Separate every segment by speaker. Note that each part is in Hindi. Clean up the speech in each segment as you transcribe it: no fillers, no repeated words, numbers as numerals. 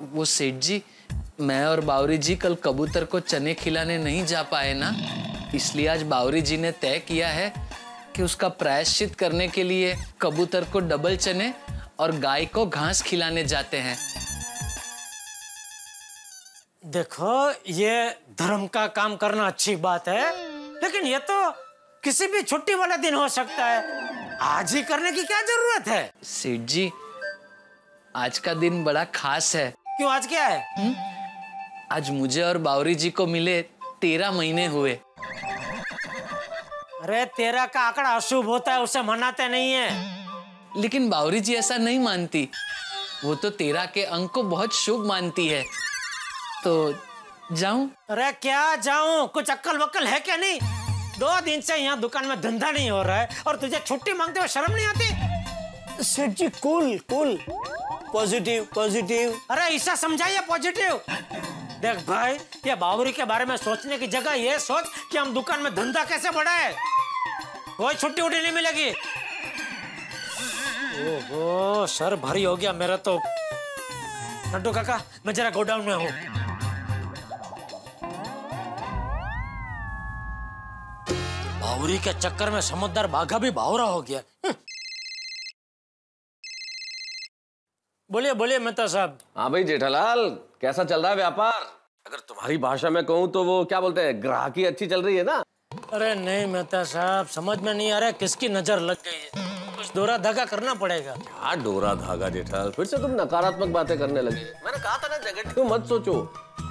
Speaker 1: वो सेठ जी, मैं और बावरी जी कल कबूतर को चने खिलाने नहीं जा पाए ना, इसलिए आज बावरी जी ने तय किया है कि उसका प्रायश्चित करने के लिए कबूतर को डबल चने और गाय को घास खिलाने जाते हैं।
Speaker 2: देखो, ये धर्म का काम करना अच्छी बात है, लेकिन ये तो किसी भी छुट्टी वाले दिन हो सकता है। आज ही करने की क्या जरूरत है?
Speaker 1: सेठ जी, आज का दिन बड़ा खास है।
Speaker 2: क्यों, आज क्या है?
Speaker 1: आज मुझे और बावरी जी को मिले 13 महीने हुए।
Speaker 2: अरे 13 का आंकड़ा अशुभ होता है, उसे मनाते नहीं है।
Speaker 1: लेकिन बावरी जी ऐसा नहीं मानती, वो तो 13 के अंक को बहुत शुभ मानती है। तो जाऊं?
Speaker 2: अरे क्या जाऊं, कुछ अक्ल वक्ल है क्या नहीं? 2 दिन से यहाँ दुकान में धंधा नहीं हो रहा है और तुझे छुट्टी मांगते हुए शर्म नहीं आती?
Speaker 3: सेठ जी कूल कूल, पॉजिटिव पॉजिटिव।
Speaker 2: अरे ऐसा समझाइए पॉजिटिव। देख भाई, ये बावरी के बारे में सोचने की जगह ये सोच कि हम दुकान में धंधा कैसे बढ़ाए। कोई छुट्टी उट्टी नहीं मिलेगी। ओहो, सर भारी हो गया मेरा तो। नड्डू काका, मैं जरा गोडाउन में हूँ। बावरी के चक्कर में समझदार बाघा भी बावरा हो गया। बोलिए बोलिए मेहता साहब।
Speaker 4: हाँ भाई जेठालाल, कैसा चल रहा है व्यापार? अगर तुम्हारी भाषा में कहूँ तो वो क्या बोलते हैं, ग्राहकी अच्छी चल रही है ना?
Speaker 2: अरे नहीं मेहता साहब, समझ में नहीं आ रहा किसकी नजर लग गई है। कुछ डोरा धागा करना पड़ेगा।
Speaker 4: क्या डोरा धागा जेठालाल, फिर से तुम नकारात्मक बातें करने लगे। मैंने कहा था ना, नेगेटिव मत सोचो,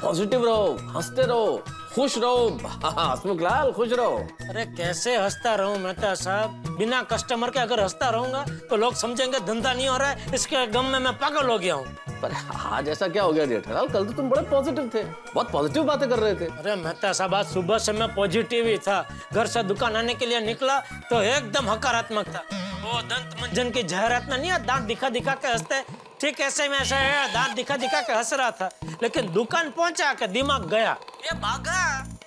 Speaker 4: पॉजिटिव रहो, हंसते रहो, खुश रहो। हसमुख लाल, खुश रहो। अरे
Speaker 2: कैसे हंसता रहूं मेहता साहब? बिना कस्टमर के अगर हंसता रहूंगा तो लोग समझेंगे धंधा नहीं हो रहा है, इसके गम में मैं पागल हो गया हूँ।
Speaker 4: पर आज ऐसा क्या हो गया जेठालाल? कल तो तुम बड़े पॉजिटिव थे, बहुत पॉजिटिव बातें कर रहे थे।
Speaker 2: अरे मेहता साहब, आज सुबह से मैं पॉजिटिव ही था। घर से दुकान आने के लिए निकला तो एकदम हकारात्मक था। वो दंत मंजन की जाहिरात में नहीं है, दांत दिखा दिखा के हंसते, ठीक ऐसे में ऐसा है, दांत दिखा दिखा के हंस रहा था। लेकिन दुकान पहुंचा के दिमाग गया, ये भागा।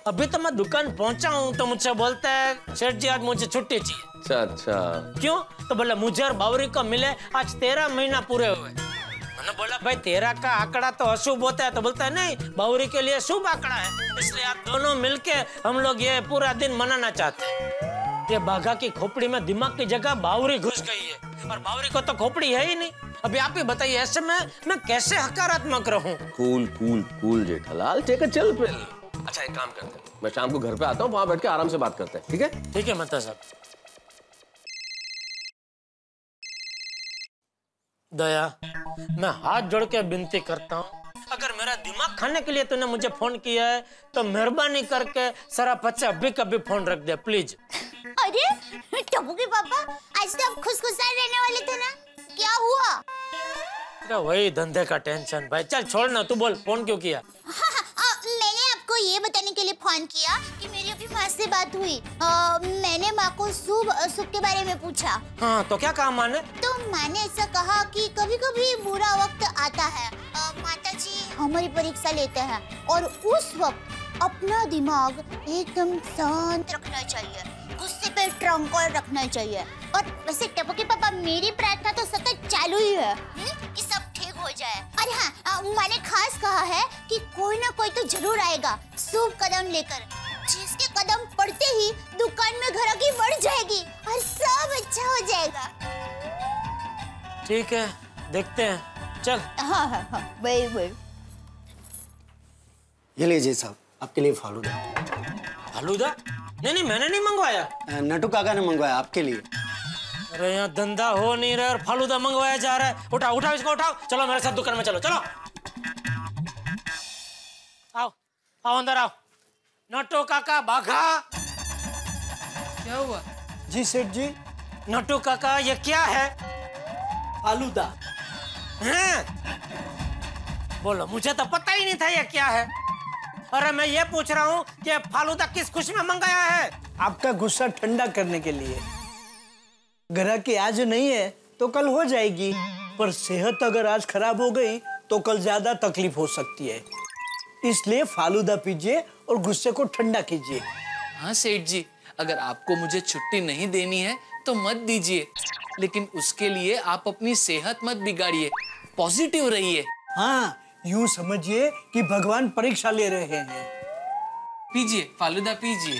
Speaker 2: अभी तो मैं दुकान पहुंचा हूँ तो मुझसे बोलता है, सेठ जी आज मुझे छुट्टी चाहिए।
Speaker 4: अच्छा।
Speaker 2: क्यों? तो बोला मुझे और बावरी को मिले आज 13 महीना पूरे हुए। मैंने बोला भाई 13 का आंकड़ा तो अशुभ होता है। तो बोलता है नहीं, बावरी के लिए शुभ आंकड़ा है, इसलिए आप दोनों मिलके हम लोग ये पूरा दिन मनाना चाहते हैं। ये बाघा की खोपड़ी में दिमाग की जगह बावरी घुस गई है, और बावरी को तो खोपड़ी है ही नहीं। अभी आप ही बताइए, ऐसे में मैं कैसे हकारात्मक रहूं?
Speaker 4: Cool cool cool Jethalal, take a chill pill. अच्छा एक काम करते हैं, मैं शाम को घर पे आता हूँ, वहां बैठ के आराम से बात करते हैं, ठीक है?
Speaker 2: ठीक है मेहता साहब। दया, मैं हाथ जोड़ के विनती करता हूँ, अगर मेरा दिमाग खाने के लिए तूने मुझे फोन किया है तो मेहरबानी करके सरा बच्चे अभी कभी फोन रख दे प्लीज।
Speaker 5: अरे टप्पू के पापा, आज तो आप खुशखुशाल रहने वाले थे ना, क्या हुआ?
Speaker 2: अरे वही धंधे का टेंशन भाई। चल छोड़ ना, तू बोल फोन क्यों किया?
Speaker 5: मैंने आपको ये बताने के लिए फोन किया कि मेरी अभी माँ से बात हुई। मैंने माँ को शुभ अशुभ के बारे में पूछा।
Speaker 2: हाँ तो क्या कहा माँ ने?
Speaker 5: तो माँ ने ऐसा कहा कि कभी कभी बुरा वक्त आता है, माता जी हमारी परीक्षा लेते हैं, और उस वक्त अपना दिमाग एकदम शांत रखना चाहिए, गुस्से पे कंट्रोल रखना चाहिए। और वैसे टप्पू के पापा, मेरी प्रार्थना तो सतत चालू ही है कि सब ठीक हो जाए। और हाँ, मैंने खास कहा है कि कोई ना कोई तो जरूर आएगा शुभ कदम लेकर, जिसके कदम पड़ते ही दुकान में ग्राहकी बढ़ जाएगी और सब अच्छा हो जाएगा।
Speaker 2: ठीक है, देखते हैं, चल।
Speaker 5: हाँ हाँ हाँ, वही।
Speaker 3: ये लीजिए साहब, आपके लिए फालूदा।
Speaker 2: फालूदा? नहीं, मैंने नहीं मंगवाया।
Speaker 3: नटू काका ने मंगवाया आपके लिए।
Speaker 2: अरे यहाँ धंधा हो नहीं रहा और फालूदा मंगवाया जा रहा है। उठाओ इसको, उठाओ, चलो मेरे साथ दुकान में चलो। आओ अंदर आओ। नटू काका, बाघा।
Speaker 1: क्या हुआ?
Speaker 3: जी सेठ जी।
Speaker 2: नटू काका, ये क्या है?
Speaker 3: फालूदा
Speaker 2: हैं? बोलो, मुझे तो पता ही नहीं था ये क्या है। अरे मैं ये पूछ रहा हूँ कि फालूदा किस खुशी में मंगाया है?
Speaker 3: आपका गुस्सा ठंडा करने के लिए। ग्राहकी आज नहीं है तो कल हो जाएगी, पर सेहत अगर आज खराब हो गई तो कल ज्यादा तकलीफ हो सकती है, इसलिए फालूदा पीजिए और गुस्से को ठंडा कीजिए।
Speaker 1: हाँ सेठ जी, अगर आपको मुझे छुट्टी नहीं देनी है तो मत दीजिए, लेकिन उसके लिए आप अपनी सेहत मत बिगाड़िए, पॉजिटिव रहिए।
Speaker 3: हाँ, यूं समझिए कि भगवान परीक्षा ले रहे हैं।
Speaker 1: पीजिए फालूदा पीजिए।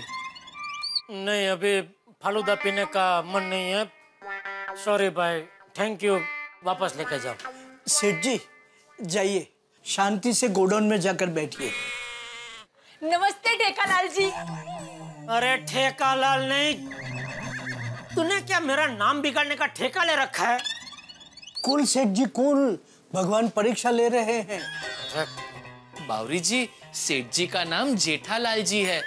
Speaker 2: नहीं, अभी फालूदा पीने का मन नहीं है। सॉरी भाई, थैंक यू, वापस लेके जाओ।
Speaker 3: सेठ जी जाइए, शांति से गोडाउन में जाकर बैठिए।
Speaker 6: नमस्ते ठेकालाल जी।
Speaker 2: अरे ठेकालाल नहीं, तूने क्या मेरा नाम बिगाड़ने का ठेका ले रखा है?
Speaker 3: कुल सेठ जी कुल, भगवान परीक्षा ले रहे हैं।
Speaker 1: बावरी जी, सेठ जी का नाम जेठालाल जी है।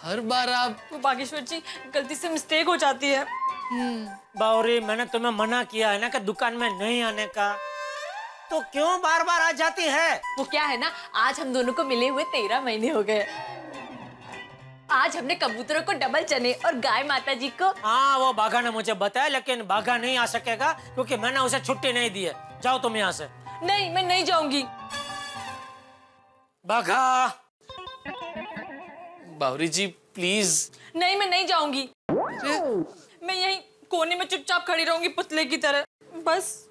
Speaker 1: हर बार आप
Speaker 6: वो बागेश्वर जी, गलती से मिस्टेक हो जाती है।
Speaker 2: बावरी, मैंने तुम्हें मना किया है ना कि दुकान में नहीं आने का, तो क्यों बार बार आ जाती है?
Speaker 6: वो क्या है ना, आज हम दोनों को मिले हुए 13 महीने हो गए। आज हमने कबूतरों को डबल चने और गाय माता जी को।
Speaker 2: हाँ, वो बाघा ने मुझे बताया, लेकिन बाघा नहीं आ सकेगा क्योंकि मैंने उसे छुट्टी नहीं दी है। जाओ तुम यहाँ से।
Speaker 6: नहीं, मैं नहीं जाऊंगी।
Speaker 2: बाघा।
Speaker 1: बावरी जी प्लीज।
Speaker 6: नहीं, मैं नहीं जाऊंगी। मैं यहीं कोने में चुपचाप खड़ी रहूंगी पुतले की तरह, बस।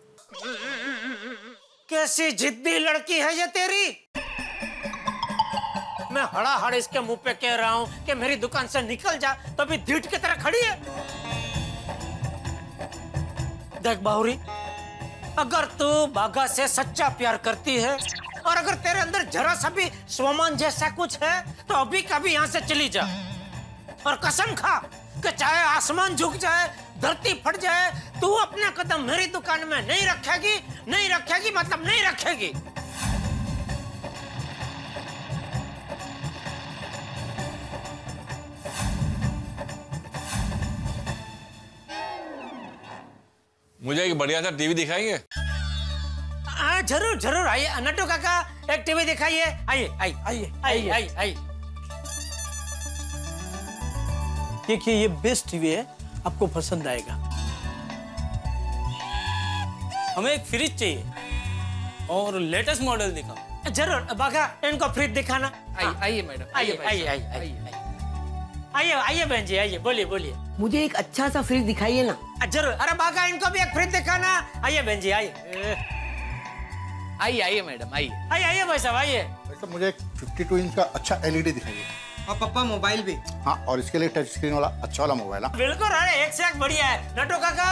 Speaker 2: कैसी जिद्दी लड़की है ये तेरी। मैं हड़ाहड़ इसके मुंह पे कह रहा हूँ कि मेरी दुकान से निकल जा, तो अभी ढीठ की तरह खड़ी है। देख बाहुरी, अगर तू बाघा से सच्चा प्यार करती है और अगर तेरे अंदर जरा सा भी स्वमान जैसा कुछ है, तो अभी कभी यहाँ से चली जा और कसम खा कि चाहे आसमान झुक जाए, धरती फट जाए, तू अपने कदम मेरी दुकान में नहीं रखेगी। नहीं रखेगी मतलब नहीं रखेगी।
Speaker 7: मुझे एक बढ़िया सा टीवी दिखाएंगे?
Speaker 2: हाँ जरूर जरूर, आइए नट्टू काका, एक टीवी दिखाइए। आइए आइए आइए आइए आइए आइए।
Speaker 3: देखिए ये बेस्ट टीवी है, आपको पसंद आएगा।
Speaker 8: हमें एक फ्रिज चाहिए और लेटेस्ट मॉडल दिखाओ।
Speaker 2: जरूर बाघा, इनको फ्रिज दिखाना।
Speaker 1: आइए मैडम,
Speaker 2: आइए आइए आइए आइए आइए बहन जी, आइए, बोलिए बोलिए।
Speaker 9: मुझे एक अच्छा सा फ्रिज दिखाइए ना।
Speaker 2: जरूर। अरे बाघा, इनको भी एक फ्रिज दिखाना। आइए बहन जी, आइए
Speaker 1: आइए मैडम, आइए
Speaker 2: आइए भाई साहब, आइए।
Speaker 10: तो मुझे एक 52 इंच का अच्छा एलईडी दिखाइए।
Speaker 11: और पापा मोबाइल भी।
Speaker 10: हाँ, और इसके लिए टच स्क्रीन वाला अच्छा वाला मोबाइल।
Speaker 2: बिल्कुल, अरे एक से एक बढ़िया है। नट्टू काका,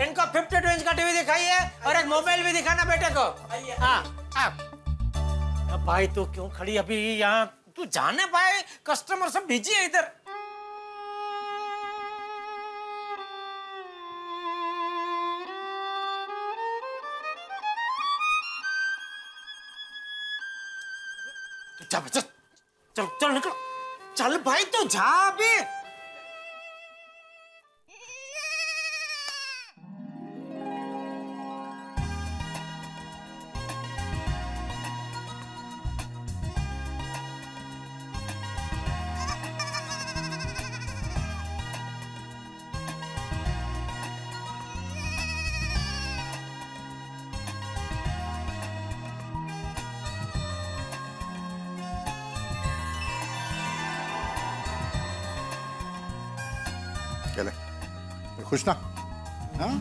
Speaker 2: इनको 52 इंच का टीवी दिखाइए और एक मोबाइल भी दिखाना बेटे को। हाँ, अब भाई तू क्यों खड़ी अभी यहाँ? तू जाने पाए, कस्टमर सब बिजी है इधर। चल चल चल चल निकल, चल भाई तो जा अभी।
Speaker 10: चले, खुश ना? हाँ?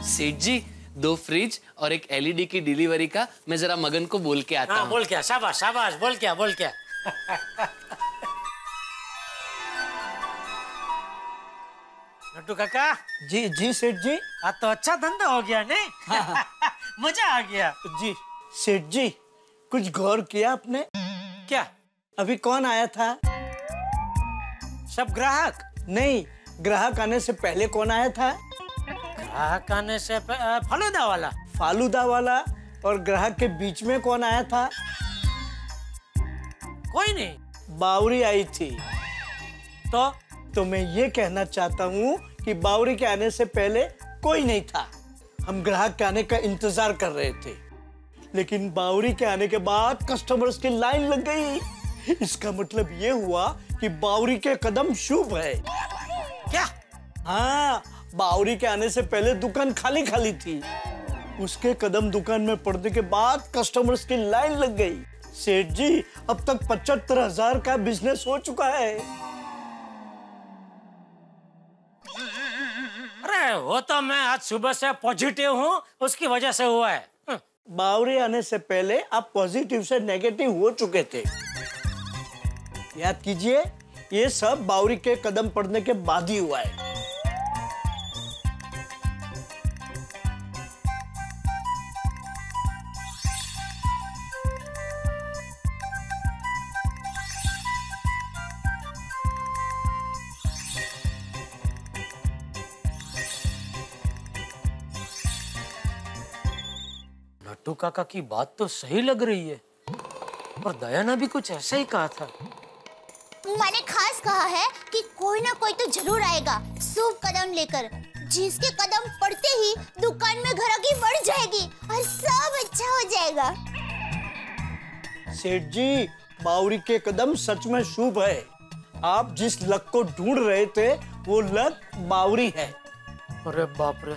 Speaker 1: सेठ जी, 2 फ्रिज और एक एलईडी की डिलीवरी का मैं जरा मगन को बोल के आता हूँ।
Speaker 2: बोल क्या, शाबाश शाबाश, बोल क्या बोल क्या। नट्टू काका।
Speaker 3: जी जी सेठ जी।
Speaker 2: आज तो अच्छा धंधा हो गया नहीं? हाँ। मजा आ गया।
Speaker 3: जी सेठ जी, कुछ गौर किया आपने?
Speaker 2: क्या?
Speaker 3: अभी कौन आया था?
Speaker 2: सब ग्राहक?
Speaker 3: नहीं, ग्राहक आने से पहले कौन आया था?
Speaker 2: ग्राहक आने से फालूदा वाला।
Speaker 3: फालूदा वाला। और ग्राहक के बीच में कौन आया था?
Speaker 2: कोई नहीं।
Speaker 3: बावरी आई थी।
Speaker 2: तो
Speaker 3: मैं ये कहना चाहता हूँ कि बावरी के आने से पहले कोई नहीं था। हम ग्राहक के आने का इंतजार कर रहे थे, लेकिन बावरी के आने के बाद कस्टमर्स की लाइन लग गई। इसका मतलब ये हुआ कि बावरी के कदम शुभ है।
Speaker 2: क्या?
Speaker 3: हाँ, बावरी के आने से पहले दुकान खाली खाली थी। उसके कदम दुकान में पड़ने के बाद कस्टमर्स की लाइन लग गई। सेठ जी, अब तक 75,000 का बिजनेस हो चुका है।
Speaker 2: अरे अरे वो तो मैं आज सुबह से पॉजिटिव हूँ, उसकी वजह से हुआ है।
Speaker 3: बावरी आने से पहले आप पॉजिटिव से नेगेटिव हो चुके थे। याद कीजिए, ये सब बावरी के कदम पड़ने के बाद ही हुआ है।
Speaker 2: नट्टू काका की बात तो सही लग रही है, पर दया ने भी कुछ ऐसा ही कहा था।
Speaker 5: मैंने खास कहा है कि कोई ना कोई तो जरूर आएगा शुभ कदम लेकर, जिसके कदम पड़ते ही दुकान में ग्राहकी बढ़ जाएगी और सब अच्छा हो जाएगा।
Speaker 3: सेठ जी, बावरी के कदम सच में शुभ है। आप जिस लक को ढूंढ रहे थे वो लक बावरी है।
Speaker 2: अरे बाप रे,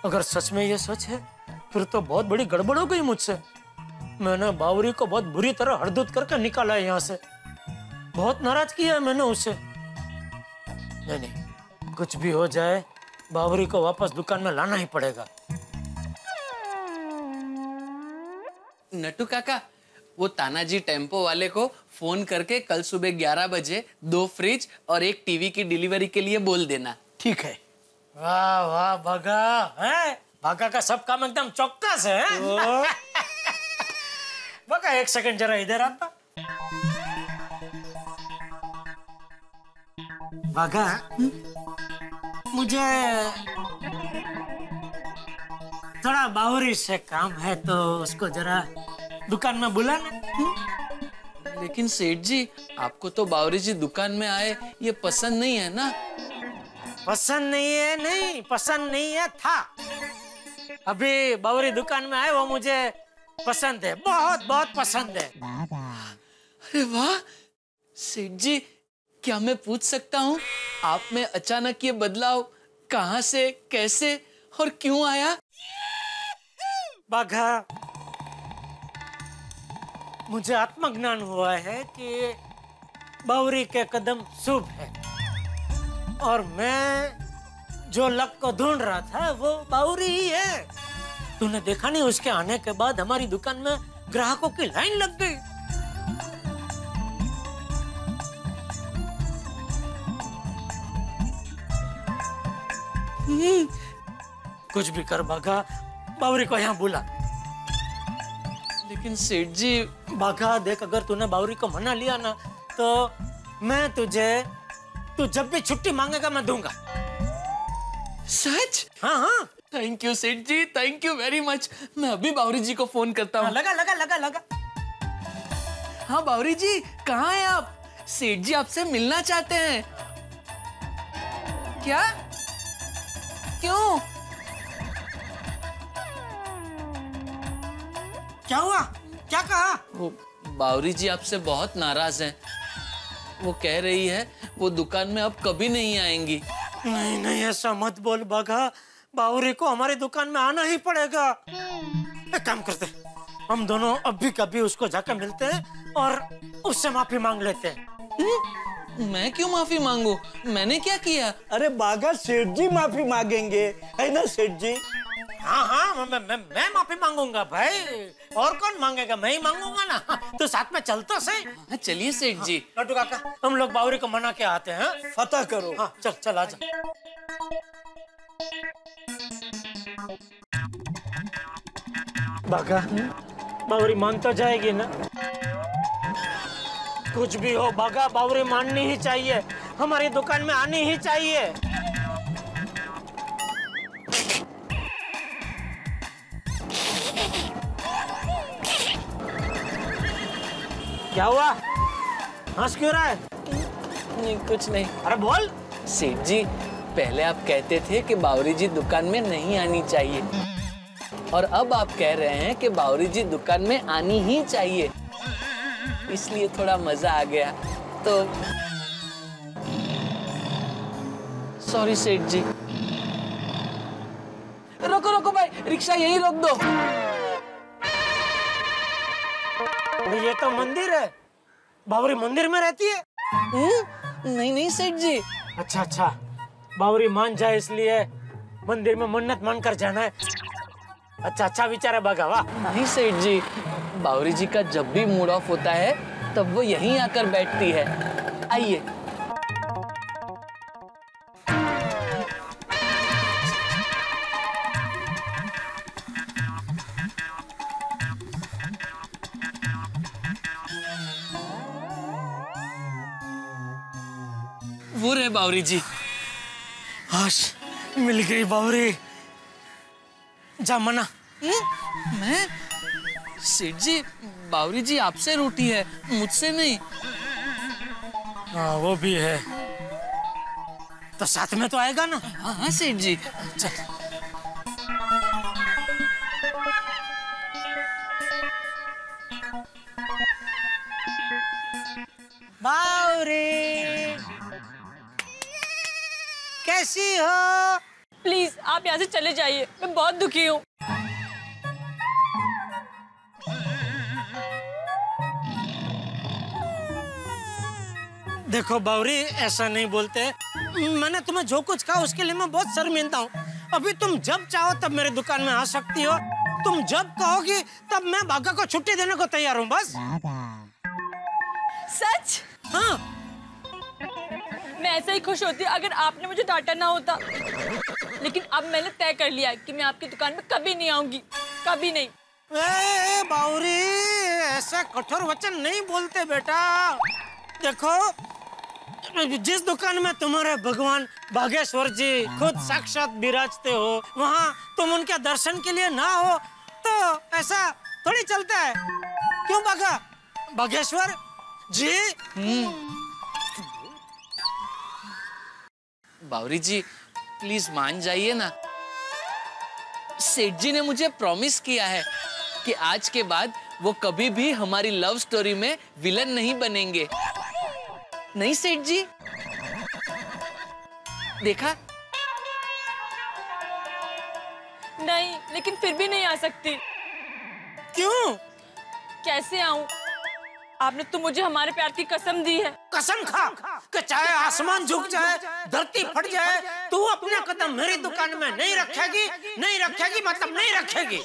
Speaker 2: अगर सच में ये सच है फिर तो बहुत बड़ी गड़बड़ हो गई मुझसे। मैंने बावरी को बहुत बुरी तरह हड़दूत करके निकाला है यहाँ से। बहुत नाराज किया है मैंने उसे। नहीं, कुछ भी हो जाए बावरी को वापस दुकान में लाना ही पड़ेगा।
Speaker 1: नट्टू काका, वो तानाजी टेम्पो वाले को फोन करके कल सुबह 11 बजे 2 फ्रिज और 1 टीवी की डिलीवरी के लिए बोल देना।
Speaker 3: ठीक है।
Speaker 2: वाह वाह भागा, है भागा का सब काम एकदम चौकस है। भागा, 1 सेकंड जरा इधर आता। भागा, मुझे थोड़ा बावरी से काम है, तो उसको जरा दुकान में बुलाना।
Speaker 1: लेकिन सेठ जी, आपको तो बावरी जी दुकान में आए ये पसंद नहीं है ना?
Speaker 2: पसंद नहीं है? नहीं पसंद नहीं है था। अभी बावरी दुकान में आए वो मुझे पसंद है, बहुत बहुत पसंद है।
Speaker 1: अरे वाह सेठ जी, क्या मैं पूछ सकता हूँ आप में अचानक ये बदलाव कहाँ से, कैसे और क्यों आया?
Speaker 2: बाघा, मुझे आत्मज्ञान हुआ है कि बावरी के कदम शुभ है, और मैं जो लक को ढूंढ रहा था वो बावरी ही है। तूने देखा नहीं, उसके आने के बाद हमारी दुकान में ग्राहकों की लाइन लग गई। कुछ भी कर बाघा, बावरी को यहाँ बुला।
Speaker 1: लेकिन सेठ जी,
Speaker 2: बाघा देख, अगर तूने बावरी को मना लिया ना तो मैं तुझे, तू जब भी छुट्टी मांगेगा मैं दूंगा।
Speaker 1: सच?
Speaker 2: हाँ हाँ।
Speaker 1: थैंक यू सेठ जी, थैंक यू वेरी मच। मैं अभी बावरी जी को फोन करता हूँ।
Speaker 2: लगा लगा लगा लगा।
Speaker 1: हाँ बावरी जी, कहाँ हैं आप? सेठ जी आपसे मिलना चाहते हैं। क्या? क्यों?
Speaker 2: क्या हुआ? क्या कहा?
Speaker 1: वो बावरी जी आपसे बहुत नाराज हैं। वो कह रही है वो दुकान में अब कभी नहीं आएंगी।
Speaker 2: नहीं नहीं, ऐसा मत बोल बाघा, बावरी को हमारी दुकान में आना ही पड़ेगा। एक काम करते, हम दोनों अभी कभी उसको जाकर मिलते हैं और उससे माफी मांग लेते हैं।
Speaker 1: मैं क्यों माफी मांगू? मैंने क्या किया?
Speaker 3: अरे बाघा, सेठ जी माफी मांगेंगे, है ना सेठ जी?
Speaker 2: हाँ हाँ, मैं माफी मांगूंगा भाई, और कौन मांगेगा? मैं ही मांगूंगा ना। तो साथ में चल तो सही।
Speaker 1: चलिए सेठ जी।
Speaker 2: नट्टू काका, हम लोग बावरी को मना के आते हैं।
Speaker 3: फतह करो।
Speaker 2: हाँ चल चल आजा। बाघा, बावरी मान तो जाएगी ना? कुछ भी हो बाघा, बावरी माननी ही चाहिए, हमारी दुकान में आनी ही चाहिए। क्या हुआ? हंस क्यों रहा है?
Speaker 1: नहीं कुछ नहीं।
Speaker 2: अरे बोल।
Speaker 1: सेठ जी, पहले आप कहते थे कि बावरी जी दुकान में नहीं आनी चाहिए, और अब आप कह रहे हैं कि बावरी जी दुकान में आनी ही चाहिए, इसलिए थोड़ा मजा आ गया। तो सॉरी सेठ जी। रोको रोको भाई, रिक्शा यहीं रोक दो।
Speaker 2: ये तो मंदिर है, बावरी मंदिर में रहती है।
Speaker 1: नहीं नहीं सेठ जी।
Speaker 2: अच्छा अच्छा, बावरी मान जाए इसलिए मंदिर में मन्नत मानकर जाना है। अच्छा अच्छा विचार है बागा, वाह।
Speaker 1: नहीं सेठ जी, बावरी जी का जब भी मूड ऑफ होता है तब वो यहीं आकर बैठती है। आइए। वो रहे बावरी जी।
Speaker 2: हाश, मिल गई बावरी। जा मना।
Speaker 1: मैं? सेठ जी, बावरी जी आपसे रूठी है, मुझसे नहीं।
Speaker 2: हाँ वो भी है, तो साथ में तो आएगा ना।
Speaker 1: हाँ हाँ सेठ जी।
Speaker 2: चल। बावरी कैसी हो?
Speaker 6: प्लीज आप यहाँ से चले जाइए, मैं बहुत दुखी हूँ।
Speaker 2: देखो बावरी, ऐसा नहीं बोलते। मैंने तुम्हें जो कुछ कहा उसके लिए मैं बहुत शर्मिंदा हूँ। अभी तुम जब चाहो तब मेरे दुकान में आ सकती हो। तुम जब कहोगी तब मैं बागा को छुट्टी देने को तैयार हूँ। बस।
Speaker 6: सच?
Speaker 2: हाँ।
Speaker 6: मैं ऐसा ही खुश होती अगर आपने मुझे डांटा ना होता, लेकिन अब मैंने तय कर लिया कि मैं आपकी दुकान में कभी नहीं आऊंगी, कभी नहीं।
Speaker 2: ए बावरी, ऐसा कठोर वचन नहीं बोलते बेटा। देखो, जिस दुकान में तुम्हारे भगवान बागेश्वर जी खुद साक्षात विराजते हो, वहाँ तुम उनके दर्शन के लिए ना हो तो ऐसा थोड़ी चलता है। क्यों बागा? बागेश्वर जी।
Speaker 1: बावरी जी प्लीज मान जाइए ना। सेठ जी ने मुझे प्रॉमिस किया है कि आज के बाद वो कभी भी हमारी लव स्टोरी में विलन नहीं बनेंगे। नहीं सेठ जी? देखा?
Speaker 6: नहीं, लेकिन फिर भी नहीं आ सकती।
Speaker 2: क्यों?
Speaker 6: कैसे आऊं? आपने तो मुझे हमारे प्यार की कसम दी है।
Speaker 2: कसम खा कि चाहे आसमान झुक जाए, धरती फट जाए, तू अपना कदम मेरी दुकान में नहीं रखेगी। नहीं रखेगी मतलब नहीं रखेगी।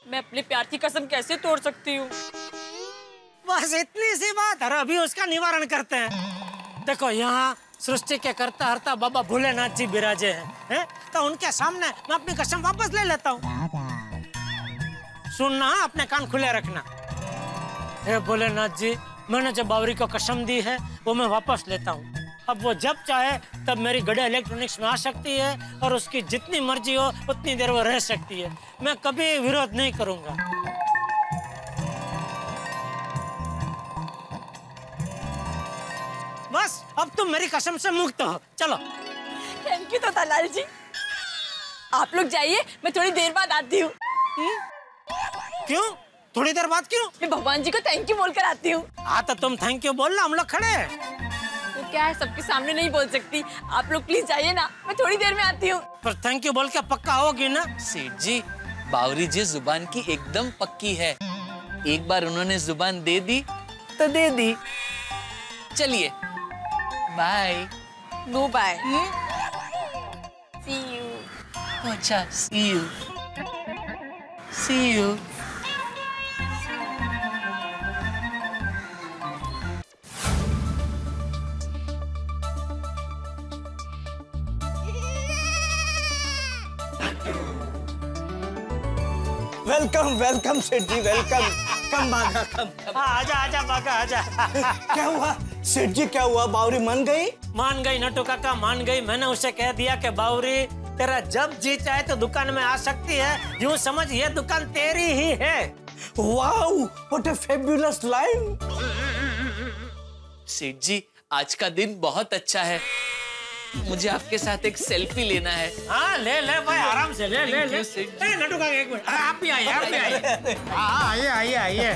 Speaker 6: मैं अपने प्यार की कसम कैसे तोड़ सकती हूँ?
Speaker 2: बस इतनी सी बात है, अभी उसका निवारण करते हैं। देखो, यहाँ सृष्टि के करता हरता बाबा भोलेनाथ जी विराजे हैं, तो उनके सामने मैं अपनी कसम वापस ले लेता हूँ। सुनना, अपने कान खुले रखना। हे भोलेनाथ जी, मैंने जो बावरी को कसम दी है वो मैं वापस लेता हूँ। अब वो जब चाहे तब मेरी गड़े इलेक्ट्रॉनिक्स में आ सकती है और उसकी जितनी मर्जी हो उतनी देर वो रह सकती है। मैं कभी विरोध नहीं करूँगा। बस अब तुम मेरी कसम से मुक्त हो। चलो।
Speaker 6: थैंक यू तोतालाल जी। आप लोग जाइए, मैं थोड़ी देर बाद आती हूँ।
Speaker 2: क्यों? थोड़ी देर बाद क्यों?
Speaker 6: मैं भगवान जी को थैंक यू बोलकर आती हूँ।
Speaker 2: हाँ तो तुम थैंक यू बोलना, हम लोग खड़े हैं।
Speaker 6: तो क्या है, सबके सामने नहीं बोल सकती। आप लोग प्लीज जाइए ना, मैं थोड़ी देर में आती हूँ।
Speaker 2: पर थैंक यू बोल के पक्का होगी ना?
Speaker 1: सेठ जी, बावरी जी जुबान की एकदम पक्की है। एक बार उन्होंने जुबान दे दी तो दे दी। चलिए, bye.
Speaker 6: No bye. See you.
Speaker 1: अच्छा, see you. See you.
Speaker 3: Welcome welcome सेठ जी, वेलकम। कम बागा, कम।
Speaker 2: हाँ, आजा आजा बागा, आजा।
Speaker 3: क्या हुआ सेठ जी, क्या हुआ? बावरी मान गई?
Speaker 2: मान गई नटू काका, मान गई। मैंने उसे कह दिया कि बावरी, तेरा जब जी चाहे तो दुकान में आ सकती है। यूं समझ ये दुकान तेरी ही है।
Speaker 3: Wow, what a fabulous line.
Speaker 1: सेठ जी, आज का दिन बहुत अच्छा है। मुझे आपके साथ एक सेल्फी लेना है।
Speaker 2: हाँ ले ले भाई, आराम से ले ले ले। नटू काका एक मिनट, आप भी आइए, आप भी आइए। हाँ आइए आइए आइए।